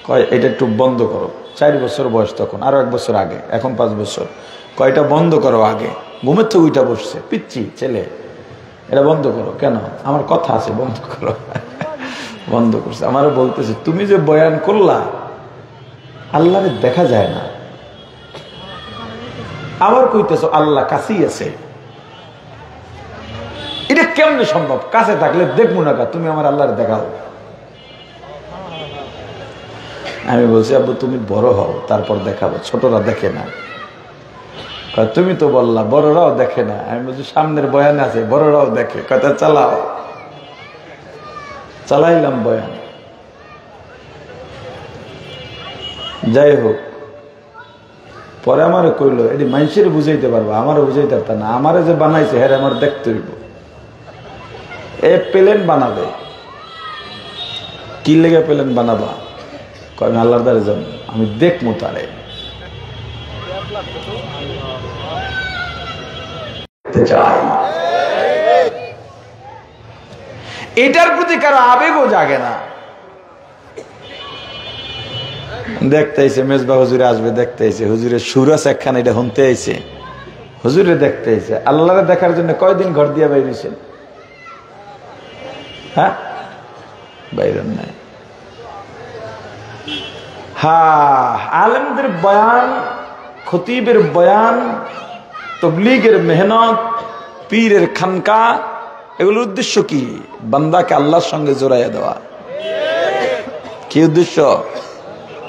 কয় এটা একটু বন্ধ করো। 4 বছর বয়স তখন, আরো 1 বছর আগে, এখন 5 বছর। কয়টা বন্ধ করো আগে। ঘুমের থেকে উঠে বসছে, পিচ্ছি ছেলে, এটা বন্ধ করো। কেন? আমার কথা আছে, বন্ধ করো। বন্ধ করছে। আমারও বলতেছে, তুমি যে বয়ান করলা, আল্লাহরে দেখা যায় না। আবার কইতেছ আল্লাহ কাছেই আছে। এটা কেমনে সম্ভব? কাছে থাকলে দেখবো না, তুমি আমার আল্লাহর দেখাও। আমি বলছি, আব্বু তুমি বড় হও, তারপর দেখাবো, ছোটরা দেখে না। তুমি তো বললা বড়রাও দেখে না। আমি বলছি সামনের বয়ান আছে, বড়রাও দেখে। কথা চালাও। চালাইলাম বয়ান। যাই হোক, পরে আমারে কইলো, এটি মানুষের বুঝাইতে পারবো, আমারও বুঝাইতে পারতাম না। আমারে যে বানাইছে হ্যাঁ আমার দেখতে হইব। এ প্লেন বানাবে। কি লেগে প্লেন বানাবা? আমি আল্লাহর দ্বারে যাব, আমি দেখবো তারে। এটার প্রতি কারো আবেগও জাগে না। দেখতে আইছে মেজবা হুজুরে আসবে, দেখতে আইছে হুজুরের সুর আছে একখান, এটা শুনতে আইছে। হুজুরে দেখতে আইছে। আল্লাহরে দেখার জন্য কয়দিন ঘর দিয়ে বাইরেছেন? হ্যাঁ, বাইরেন নাই। আলেমদের বয়ান, খতিবের বয়ান, তবলিগের মেহনত, পীরের খানকা, এগুলোর উদ্দেশ্য কি? বান্দাকে আল্লাহর সঙ্গে জোড়াইয়া দেওয়া। কি উদ্দেশ্য?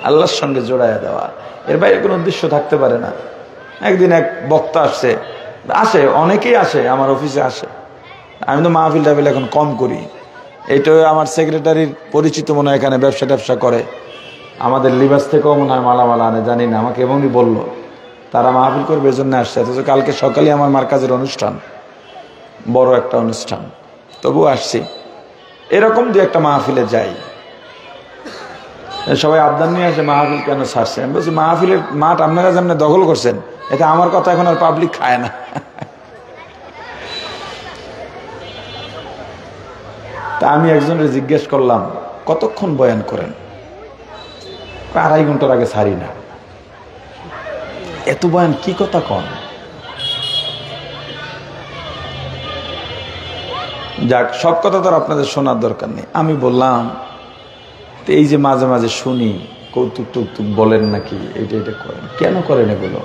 আল্লাহর সঙ্গে জোড়াইয়া দেওয়া। এর বাইরে কোনো উদ্দেশ্য থাকতে পারে না। একদিন এক বক্তা আসছে, অনেকেই আসে, আমার অফিসে আসে। আমি তো মাহফিল টাহফিল এখন কম করি। এইটা আমার সেক্রেটারির পরিচিত মনে হয়, এখানে ব্যবসা ট্যাবসা করে। আমাদের লিবাস থেকেও মনে হয় মালামালা আনে, জানি না। আমাকে এমনই বললো তারা মাহফিল করবে, এই জন্য আসছে। অথচ কালকে সকালে আমার মার্কাজের অনুষ্ঠান, বড় একটা অনুষ্ঠান, তবু আসছি। এরকম দু একটা মাহফিলে যাই, সবাই আবদান নিয়ে আসে, মাহফিল কেন ছাড়ছে? আমি বলছি মাহফিলের মাঠ আপনারা যেমন দখল করছেন, এতে আমার কথা এখন আর পাবলিক খায় না। তা আমি একজনের জিজ্ঞেস করলাম, কতক্ষণ বয়ান করেন? 2.5 ঘন্টার আগে ছাড়ি না। এত বয়ান কি কথা কন? যাক, সব কথা তো আপনাদের শোনার দরকার নেই। আমি বললাম, এই যে মাঝে মাঝে শুনি কৌতুক টৌতুক বলেন নাকি, এটা এটা করেন, কেন করেন এগুলো?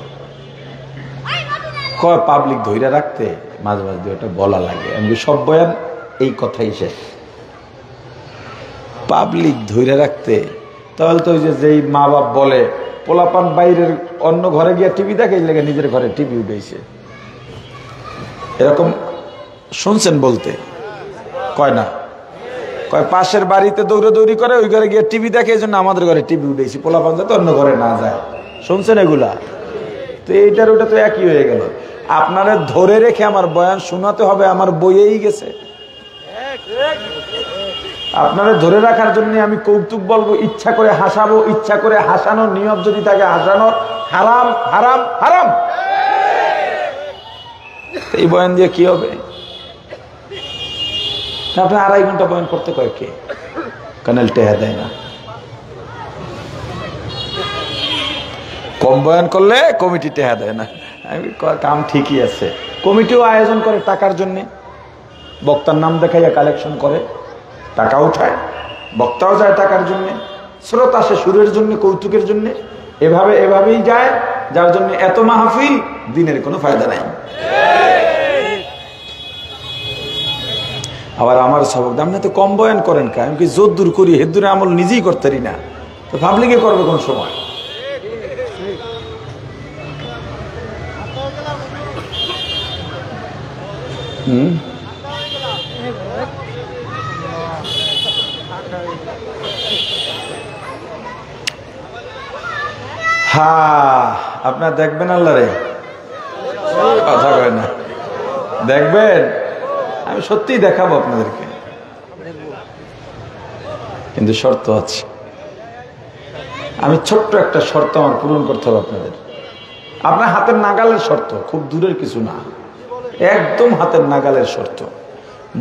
কয় পাবলিক ধৈর্য রাখতে মাঝে মাঝে এটা বলা লাগে। আমি সব বয়ান এই কথাই শেষ। পাবলিক ধৈর্য রাখতে, তাহলে তো ওই যেই মা বাপ বলে পোলাপান বাইরের অন্য ঘরে গিয়ে টিভি দেখে, লেগে নিজের ঘরে টিভি উঠেছে, এরকম শুনছেন বলতে? কয় না? কয় পাশের বাড়িতে দৌড়াদৌড়ি করে, ওই ঘরে গিয়ে টিভি দেখে, এই জন্য আমাদের ঘরে টিভি উঠেছি, পোলাপান যাতে অন্য ঘরে না যায়। শুনছেন এগুলা? তো এইটার ওটা তো একই হয়ে গেল। আপনারা ধরে রেখে আমার বয়ান শোনাতে হবে, আমার বইয়েই গেছে। আপনারা ধরে রাখার জন্য আমি কৌতুক বলবো, ইচ্ছা করে হাসাবো, ইচ্ছা করে হাসানোর নিয়ম যদি থাকে, হাসানোর হারাম হারাম হারাম। এই বয়ান দিয়ে কি হবে? আপনি 2.5 ঘন্টা বয়ান করতে কয় কে? কানেল টেহা দেয় না। কম বয়ান করলে কমিটি টেহা দেয় না। আমি কাম ঠিকই আছে। কমিটিও আয়োজন করে টাকার জন্য, বক্তার নাম দেখাইয়া কালেকশন করে, টাকা উঠায়, বক্তাও যায় টাকার জন্য, স্রোত আসে সুরের জন্য, কৌতুকের জন্য, এভাবেই যায়। যার জন্য এত মাহফিল, দিনের কোনো ফায়দা নাই। আবার আমার সবক দাম না, তো কম বয়ান করেন কা? আমি কি জোর দূর করি, হেদুরে আমল নিজেই করতে পারি না, তো পাবলিকে করবে কোন সময়? আপনার দেখবেন আল্লাহরে, কথা কয় না, দেখবেন। আমি সত্যিই দেখাবো আপনাদেরকে, কিন্তু শর্ত আছে। আমি ছোট্ট একটা শর্ত আমার পূরণ করতে হবে আপনাদের। আপনার হাতের নাগালের শর্ত, খুব দূরের কিছু না। একদম হাতের নাগালের শর্ত।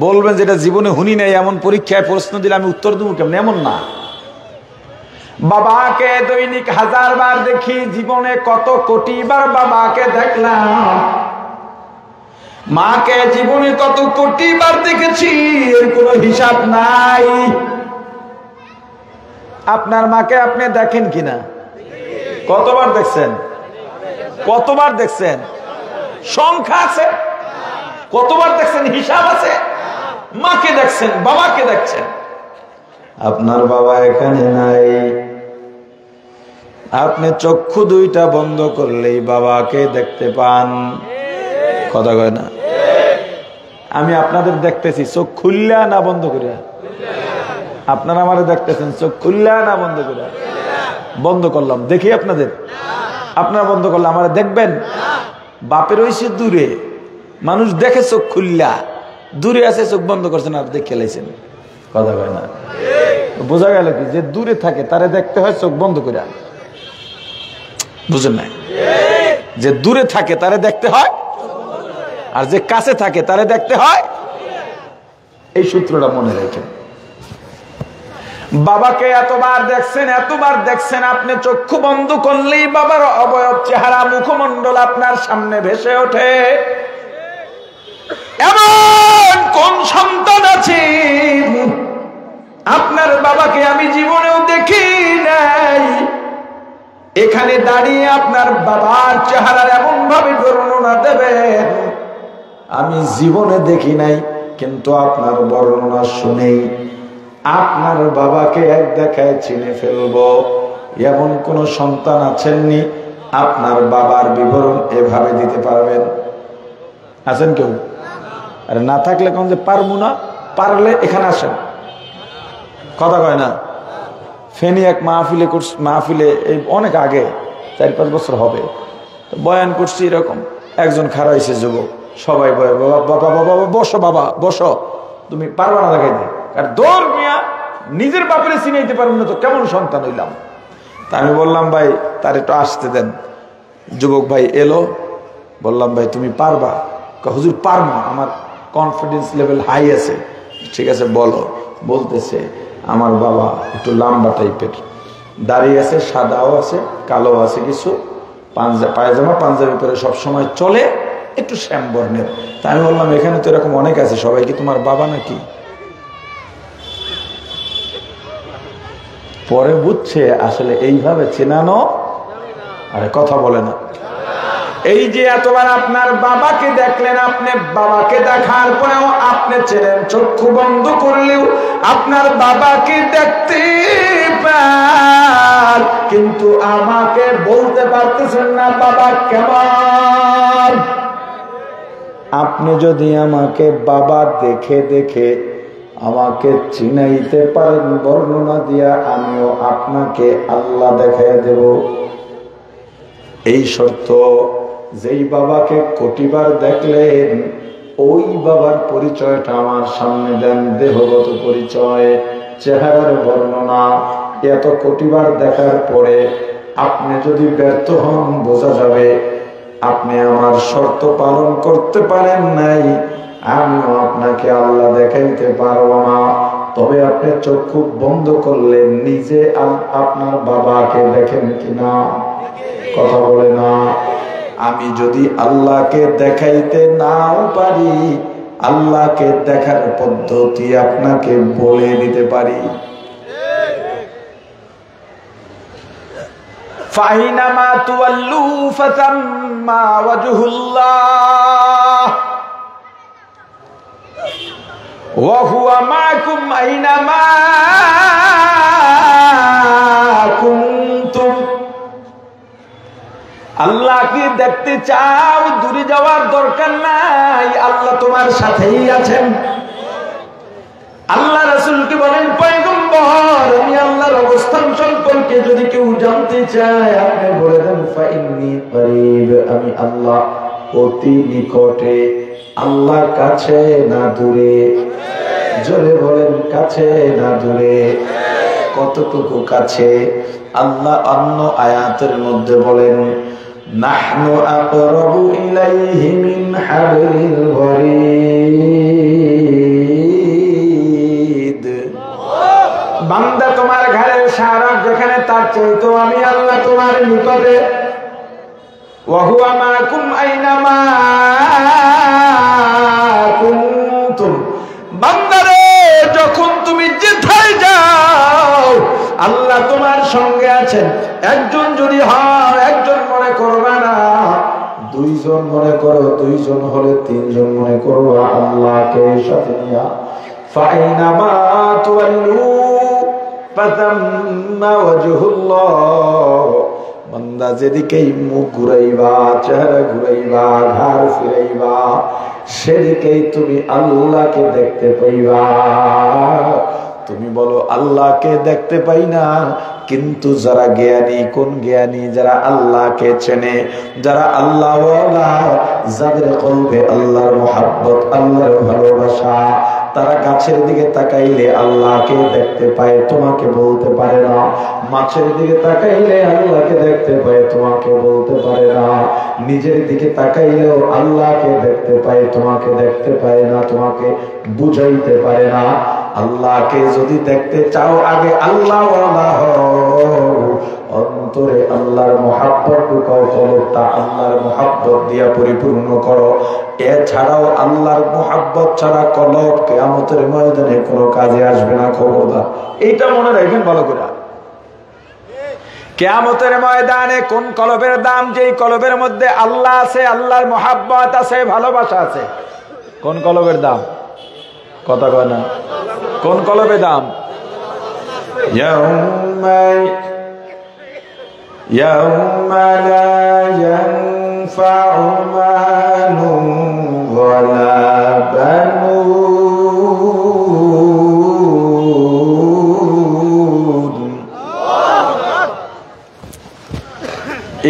বলবেন যেটা জীবনে হুনি নাই, এমন পরীক্ষায় প্রশ্ন দিলে আমি উত্তর দেবো কেমন, এমন না। বাবাকে দৈনিক 1000 বার দেখি, জীবনে কত কোটি বার বাবাকে দেখলাম। মাকে জীবনে কত কোটি বার দেখেছি, এর কোনো হিসাব নাই। আপনার মাকে আপনি দেখেন কিনা? কতবার দেখছেন? কতবার দেখছেন? সংখ্যা আছে? কতবার দেখছেন? হিসাব আছে? মাকে দেখছেন, বাবাকে দেখছেন। আপনার বাবা এখানে নাই। আপনি চক্ষু দুইটা বন্ধ করলেই বাবাকে দেখতে পান। কথা কয় না? আমি আপনাদের দেখতেছি চোখ খুললা না বন্ধ করিয়া? আপনারা আমারে দেখতেছেন চোখ খুললা না বন্ধ করিয়া? বন্ধ করলাম, দেখি আপনাদের। আপনারা বন্ধ করলে আমারে দেখবেন? বাপের হইছে দূরে, মানুষ দেখে চোখ খুললা, দূরে আছে চোখ বন্ধ করছেন আর দেখে লাইছেন। কথা কয় না? বোঝা গেল কি যে দূরে থাকে তারে দেখতে হয় চোখ বন্ধ করে। বুঝেন না? যে দূরে থাকে তারে দেখতে হয়, আর যে কাছে থাকে তারে দেখতে হয়। এই সূত্রটা মনে রাখেন। বাবাকে এতবার দেখছেন, এতবার দেখছেন, আপনি চক্ষু বন্ধ করলেই বাবার অবয়ব, চেহারা, মুখমণ্ডল আপনার সামনে ভেসে ওঠে। এমন কোন সন্তান আছে আপনার বাবাকে আমি জীবনেও দেখি নাই? এখানে দাঁড়িয়ে আপনার বাবার চেহারার এমন ভাবে বর্ণনা দেবেন আমি জীবনে দেখি নাই, কিন্তু আপনার বর্ণনা শুনেই আপনার বাবাকে এক দেখায় চিনে ফেলবো। এমন কোন সন্তান আছেননি আপনার বাবার বিবরণ এভাবে দিতে পারবেন? আছেন কেউ? আরে না থাকলে কোন যে পারবো না, পারলে এখানে আসেন। কথা কয় না? ফেনী এক মাহফিলে এই অনেক আগে 4-5 বছর হবে, তো বয়ান করছি। এরকম একজন খাড়া হয়েছে যুবক, সবাই বলে বাবা বাবা বসো, বাবা বসো, তুমি পারবা না দেখাইতে। আর দৌড় মিয়া, নিজের বাপরে চিনাইতে পারবেন না তো কেমন সন্তান হইলাম? তা আমি বললাম ভাই তার একটু আসতে দেন। যুবক ভাই এলো, বললাম ভাই তুমি পারবা? হুজুর পারবো, আমার কনফিডেন্স লেভেল হাই আছে। ঠিক আছে বলো। বলতেছে আমার বাবা একটু লম্বা টাইপের, দাড়ি আছে, সাদাও আছে, কালো আছে কিছু, পায়জামা পাঞ্জাবি পরে সবসময় চলে, একটু শ্যাম বর্ণের। তা আমি বললাম এখানে তো এরকম অনেক আছে, সবাই কি তোমার বাবা নাকি? পরে বুঝছে আসলে এইভাবে চেনানো। আরে কথা বলে না। এই যে এতবার আপনার বাবাকে দেখলেন, আপনি বাবাকে দেখার পরেও আপনি চেনেন, চক্ষু বন্ধ করলেও আপনার বাবাকে দেখতে পান, কিন্তু আমাকে বলতে পারতেছেন না বাবা কেমন। আপনি যদি আমাকে বাবা দেখে দেখে আমাকে চিনাইতে পারেন বর্ণনা দিয়া, আমিও আপনাকে আল্লাহ দেখাইয়া দেব। এই শর্ত, যেই বাবাকে কোটিবার দেখলেন ওই বাবার পরিচয়টা আমার সামনে দেন, দেহগত পরিচয়, চেহারার বর্ণনা। এত কোটিবার দেখার পরে আপনি যদি ব্যর্থ হন, বোঝা যাবে আপনি আমার শর্ত পালন করতে পারেন নাই, আমিও আপনাকে আল্লাহ দেখাইতে পারবো না। তবে আপনি চক্ষু বন্ধ করলেন, নিজে আপনার বাবাকে দেখেন কিনা? কথা বলে না। আমি যদি আল্লাহকে দেখাইতে নাও পারি, আল্লাহকে দেখার পদ্ধতি আপনাকে বলে দিতে পারি। ফাইনামা তুওয়াল্লু ফাতাম্মা ওয়াজহুল্লাহ ওয়া হুয়া মাআকুম আইনামা কুনতুম। আল্লাহকে দেখতে চাও, দূরে যাওয়ার দরকার নাই, আল্লাহ তোমার সাথেই আছেন। আল্লাহ রাসূলকে বলেন পয়গম্বর, আমি আল্লাহর অবস্থান সম্পর্কে যদি কেউ জানতে চায় আপনি বলে দেন ফাইন্নী করিব, আমি আল্লাহ অতি নিকটে। আল্লাহর কাছে না দূরে? জোরে বলেন কাছে না দূরে? কতটুকু কাছে? আল্লাহ অন্য আয়াতের মধ্যে বলেন নাহনু আকরাবু ইলাইহি মিন হাবলিল ওয়ারিদ। বান্দা তোমার ঘরের শাহরাগ যেখানে, তার চাইতো আমি আল্লাহ তোমার নিকটে। ওয়া হুয়া মাকুম আইনামা কুনতুম। বান্দারে, যখন তুমি যেথায় যাও আল্লাহ তোমার সঙ্গে আছেন। একজন যদি হয়, একজন মনে করবা না, দুইজন মনে করো, দুইজন হলে তিনজন মনে করো আল্লাহকে সাথে নিয়া। ফাইনামা তুওয়াল্লু ফাতাম্মা ওয়াজহুল্লাহ। বান্দা যেদিকেই মুখ ঘুরাইবা, চেহারা ঘুরাইবা, ঘাড় ফিরাইবা, সেদিকেই তুমি আল্লাহকে দেখতে পাইবা। তুমি বলো আল্লাহকে দেখতে পাই না, কিন্তু যারা জ্ঞানী, কোন জ্ঞানী? যারা আল্লাহকে চেনে, যারা আল্লাহওয়ালা, যাদের কলবে আল্লাহর মুহাব্বত, আল্লাহর ভালোবাসা, তারা গাছের দিকে তাকাইলে আল্লাহকে দেখতে পায়, তোমাকে বলতে পারে না। মাছের দিকে তাকাইলে আল্লাহকে দেখতে পায়, তোমাকে বলতে পারে না। নিজের দিকে তাকাইলেও আল্লাহকে দেখতে পায়, তোমাকে দেখতে পায় না, তোমাকে বুঝাইতে পারে না। আল্লাহকে যদি দেখতে চাও, আগে আল্লাহওয়ালা হও, অন্তরে আল্লাহর মুহাব্বত ঢুকাও, কলবটা আল্লাহর মুহাব্বত দিয়া পরিপূর্ণ করো। এছাড়াও আল্লাহর মুহাব্বত ছাড়া কলব কিয়ামতের ময়দানে কোনো কাজে আসবে না, খবরদার। এইটা মনে রাখবেন ভালো করে। কিয়ামতের ময়দানে কোন কলবের দাম? যেই কলবের মধ্যে আল্লাহ আছে, আল্লাহর মুহাব্বত আছে, ভালোবাসা আছে। কোন কলবের দাম? কথা কয় না। কোন কলবে দাম? ইয়াউমা লা ইয়ানফাউ মালুন ওয়ালা বানুন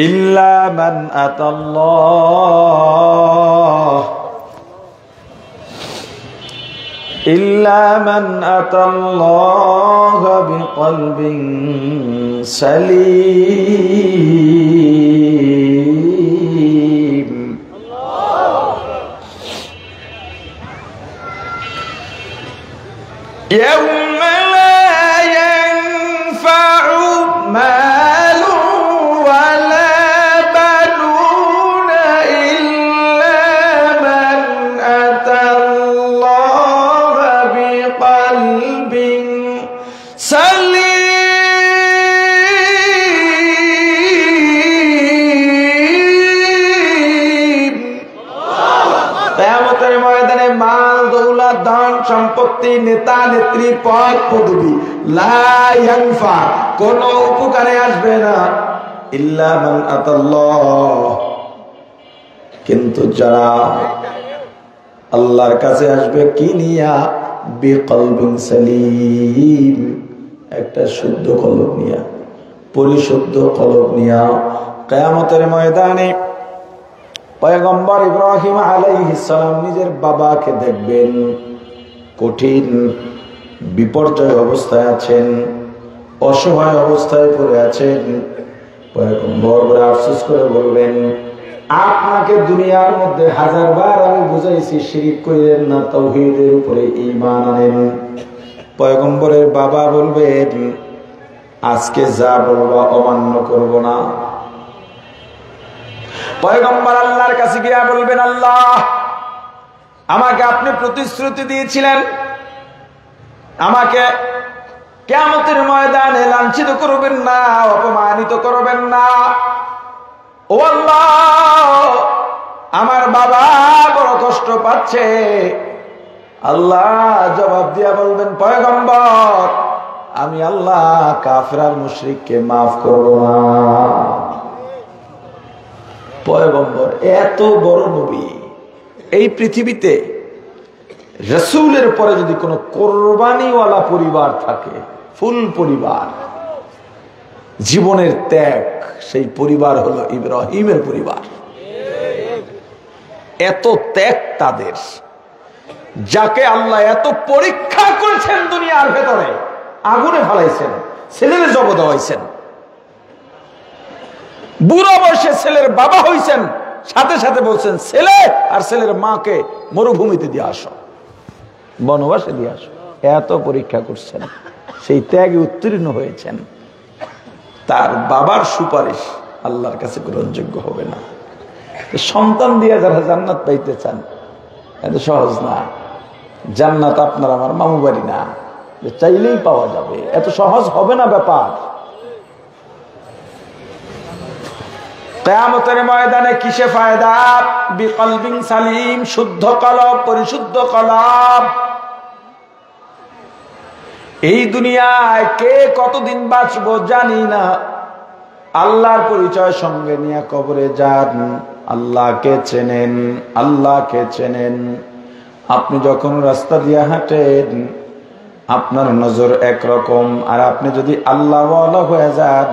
ইল্লা মান আতাল্লাহ إلا من أتى الله بقلب سليم يوم لا ينفع مال ولا بنون إلا من أتى الله بقلب سليم। কিয়ামতের ময়দানে মাল, দৌলত, ধন সম্পত্তি, নেতা নেত্রী, পদ পদবী লা ইয়ানফা, কোনো উপকারে আসবে না। ইল্লা মান আতাল্লাহ, কিন্তু যারা আল্লাহর কাছে আসবে কি নিয়া? বিকলবিন সালিম, একটা শুদ্ধ কলব নিয়া, পরিশুদ্ধ কলব নিয়া। কিয়ামতের ময়দানে পয়গম্বর ইব্রাহিম আলাইহিস সালাম নিজের বাবাকে দেখবেন, কঠিন বিপর্যয় অবস্থায় আছেন, অসহায় অবস্থায় পড়ে আছেন। পয়গম্বর বড় আফসোস করে বলবেন, আপনাকে দুনিয়ার মধ্যে 1000 বার আমি বুঝাইছি শিরক করেন না, তাওহীদের উপরে ঈমান আনেন। পয়গম্বরের বাবা বলবেন, আজকে যা বলবা অমান্য করব না। পয়গম্বর আল্লাহর কাছে গিয়া বলবেন, আল্লাহ, আমাকে আপনি প্রতিশ্রুতি দিয়েছিলেন আমাকে কিয়ামতের ময়দানে লাঞ্ছিত করবেন না, অপমানিত করবেন না। ও আল্লাহ, আমার বাবা বড় কষ্ট পাচ্ছে। আল্লাহ জবাব দিয়া বলবেন, পয়গম্বর, আমি আল্লাহ কাফের আর মুশরিককে মাফ করব না। পয়গম্বর এত বড় নবী, এই পৃথিবীতে রাসূলের পরে যদি কোনো কোরবানিওয়ালা পরিবার থাকে, ফুল পরিবার, জীবনের ত্যাগ, সেই পরিবার হলো ইব্রাহিমের পরিবার। এত ত্যাগ তাদের, যাকে আল্লাহ এত পরীক্ষা করেছেন দুনিয়ার ভেতরে, আগুনে ফেলাইছেন, ছেলেরে জব দেওয়াইছেন, বুড়ো বয়সে ছেলের বাবা হইছেন, সাথে সাথে বলছেন ছেলে আর ছেলের মাকে মরুভূমিতে দিয়ে আসো, বনবাসে দিয়ে আসো। এত পরীক্ষা করছেন, সেই ত্যাগে উত্তীর্ণ হয়েছেন। তার বাবার সুপারিশ আল্লাহর কাছে গ্রহণযোগ্য হবে না। সন্তান দিয়ে যারা জান্নাত পাইতে চান, এত সহজ না। জান্নাত আপনার আমার মামু বাড়ি না, চাইলেই পাওয়া যাবে, এত সহজ হবে না ব্যাপার। কিয়ামতের ময়দানে কিসে ফায়দা? বিকলবিন সালিম, শুদ্ধ কলব, পরিশুদ্ধ কলব। এই দুনিয়ায় কে কতদিন বাঁচবো জানি না, আল্লাহর পরিচয় সঙ্গে নিয়ে কবরে যান। আল্লাহকে চেনেন, আল্লাহকে চেনেন। আপনি যখন রাস্তা দিয়ে হাঁটেন আপনার নজর একরকম, আর আপনি যদি আল্লাহওয়ালা হয়ে যান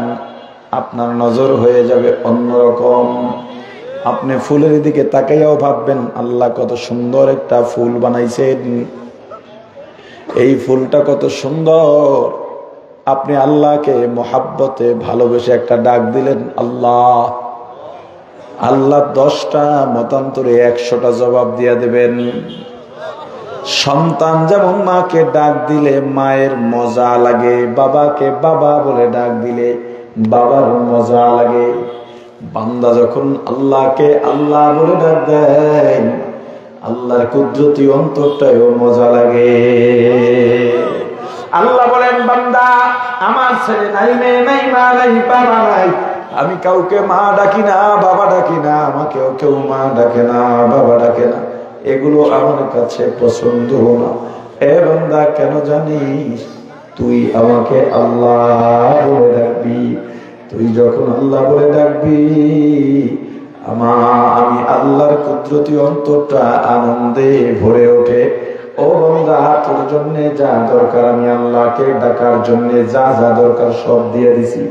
আপনার নজর হয়ে যাবে অন্যরকম। আপনি ফুলের দিকে তাকাইয়াও ভাববেন আল্লাহ কত সুন্দর একটা ফুল বানাইছেন, এই ফুলটা কত সুন্দর। আপনি আল্লাহকে মোহাব্বতে ভালোবেসে একটা ডাক দিলেন আল্লাহ, আল্লাহ 10টা মতান্তরে 100টা জবাব দিয়ে দেবেন। সন্তান যেমন মাকে ডাক দিলে মায়ের মজা লাগে, বাবাকে বাবা বলে ডাক দিলে বাবার মজা লাগে। বান্দা যখন আল্লাহকে আল্লাহ বলে ডাক দেয় আল্লাহর কুদরতি অন্তরটাও মজা লাগে। আল্লাহ বলেন বান্দা আমার ছেলে নাই, মেয়ে নাই, মা নাই, বাবা নাই, আমি কাউকে মা ডাকি না, বাবা ডাকি না, আমাকেও কেউ মা ডাকে না, বাবা ডাকে না, এগুলো আমার কাছে পছন্দ না। এ বান্দা কেন জানিস? তুই আমাকে আল্লাহ বলে ডাকবি। তুই যখন আল্লাহ বলে ডাকবি আমি আল্লাহর কুদরতি অন্তরটা আনন্দে ভরে ওঠে। ও বান্দা তোর জন্য যা দরকার আমি আল্লাহকে ডাকার জন্য যা যা দরকার সব দিয়ে দিছি,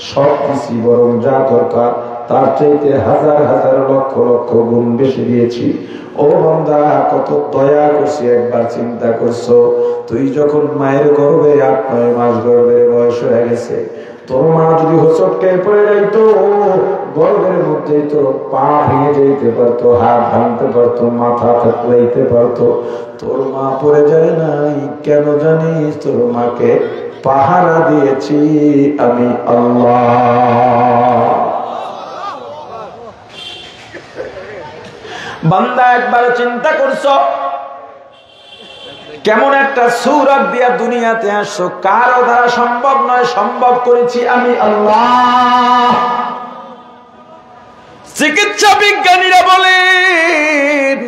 সব দিছি, বরং যা দরকার তার চাইতে হাজার হাজার লক্ষ লক্ষ গুণ বেশি দিয়েছি। ও বান্দা কত দয়া করছি একবার চিন্তা করছো? তুই যখন মায়ের গর্ভে 8-9 মাস গর্ভের বয়স হয়ে গেছে, তোর মা যদি হোঁচটকে পড়ে যাইতো গর্ভের মধ্যে তোর পা ভেঙে যেতে পারতো, হাত ভাঙতে পারতো, মাথা থাকতে পারতো, তোর মা পড়ে যায় নাই। কেন জানিস? তোর মাকে পাহারা দিয়েছি আমি আল্লাহ। বান্দা একবার চিন্তা করছো কেমন একটা সূরত দিয়া দুনিয়াতে আসছো, কারো দ্বারা সম্ভব নয়, সম্ভব করেছি আমি আল্লাহ। চিকিৎসা বিজ্ঞানীরা বলেন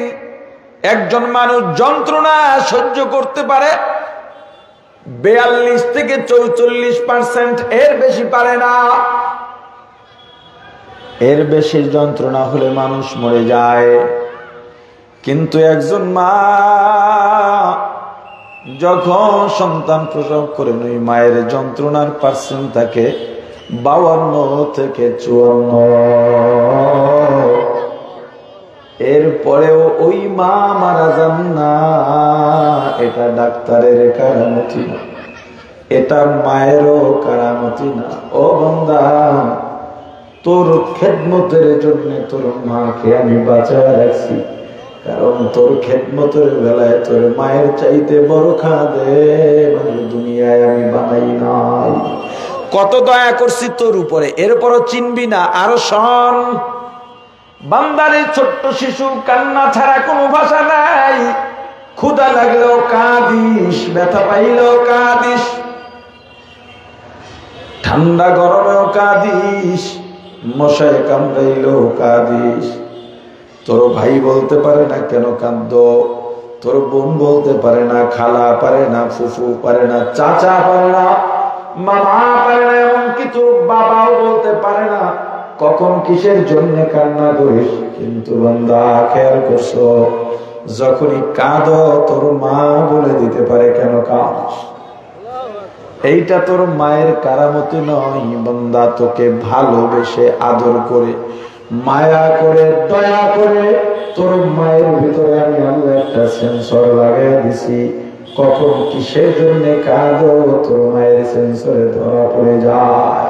একজন মানুষ যন্ত্রণা সহ্য করতে পারে 42 থেকে 44%, এর বেশি পারে না। এর বেশি যন্ত্রণা হলে মানুষ মরে যায়। কিন্তু একজন মা যখন সন্তান প্রসব করেন ওই মায়ের যন্ত্রণার পার্সেন্ট থাকে 52 থেকে 54। এরপরেও ওই মা মারা যান না। এটা ডাক্তারের কারামতি না, এটা মায়েরও কারামতি না। ও বান্দা তোর খেদমতের জন্য তোর মাকে আমি বাঁচায় রাখছি, কারণ তোর খেদমতের বেলায় তোর মায়ের চাইতে বড় খাদেম দুনিয়ায় আমি বানাই নাই। কত দয়া করছি তোর উপরে, এরপরও চিনবি না। আরো শোন, বান্দারে ছোট্ট শিশু কান্না ছাড়া কোনো ভাষা নাই। ক্ষুধা লাগলেও কাঁদিস, ব্যথা পাইলেও কাঁদিস, ঠান্ডা গরমেও কাঁদিস, মশায় কামড়াইলেও কাঁদিস। তোর ভাই বলতে পারে না কেন কাঁদো, তোর বোন বলতে পারে না, খালা পারে না, ফুফু পারে না, চাচা পারে না, মামা পারে না, এমনকি তোর বাবাও বলতে পারে না কখন কিসের জন্য কান্না করিস। কিন্তু বান্দা খেয়াল করছো, যখনই কাঁদো তোর মা বলে দিতে পারে কেন কাঁদছ। এইটা তোর মায়ের কারামতি নয়। বান্দা তোকে ভালোবেসে আদর করে মায়া করে দয়া করে তোর মায়ের ভিতরে আমি আল্লাহ একটা সেন্সর লাগাই দিছি। কখন কিসের জন্য কাঁদো তোর মায়ের সেন্সরে ধরা পড়ে যায়।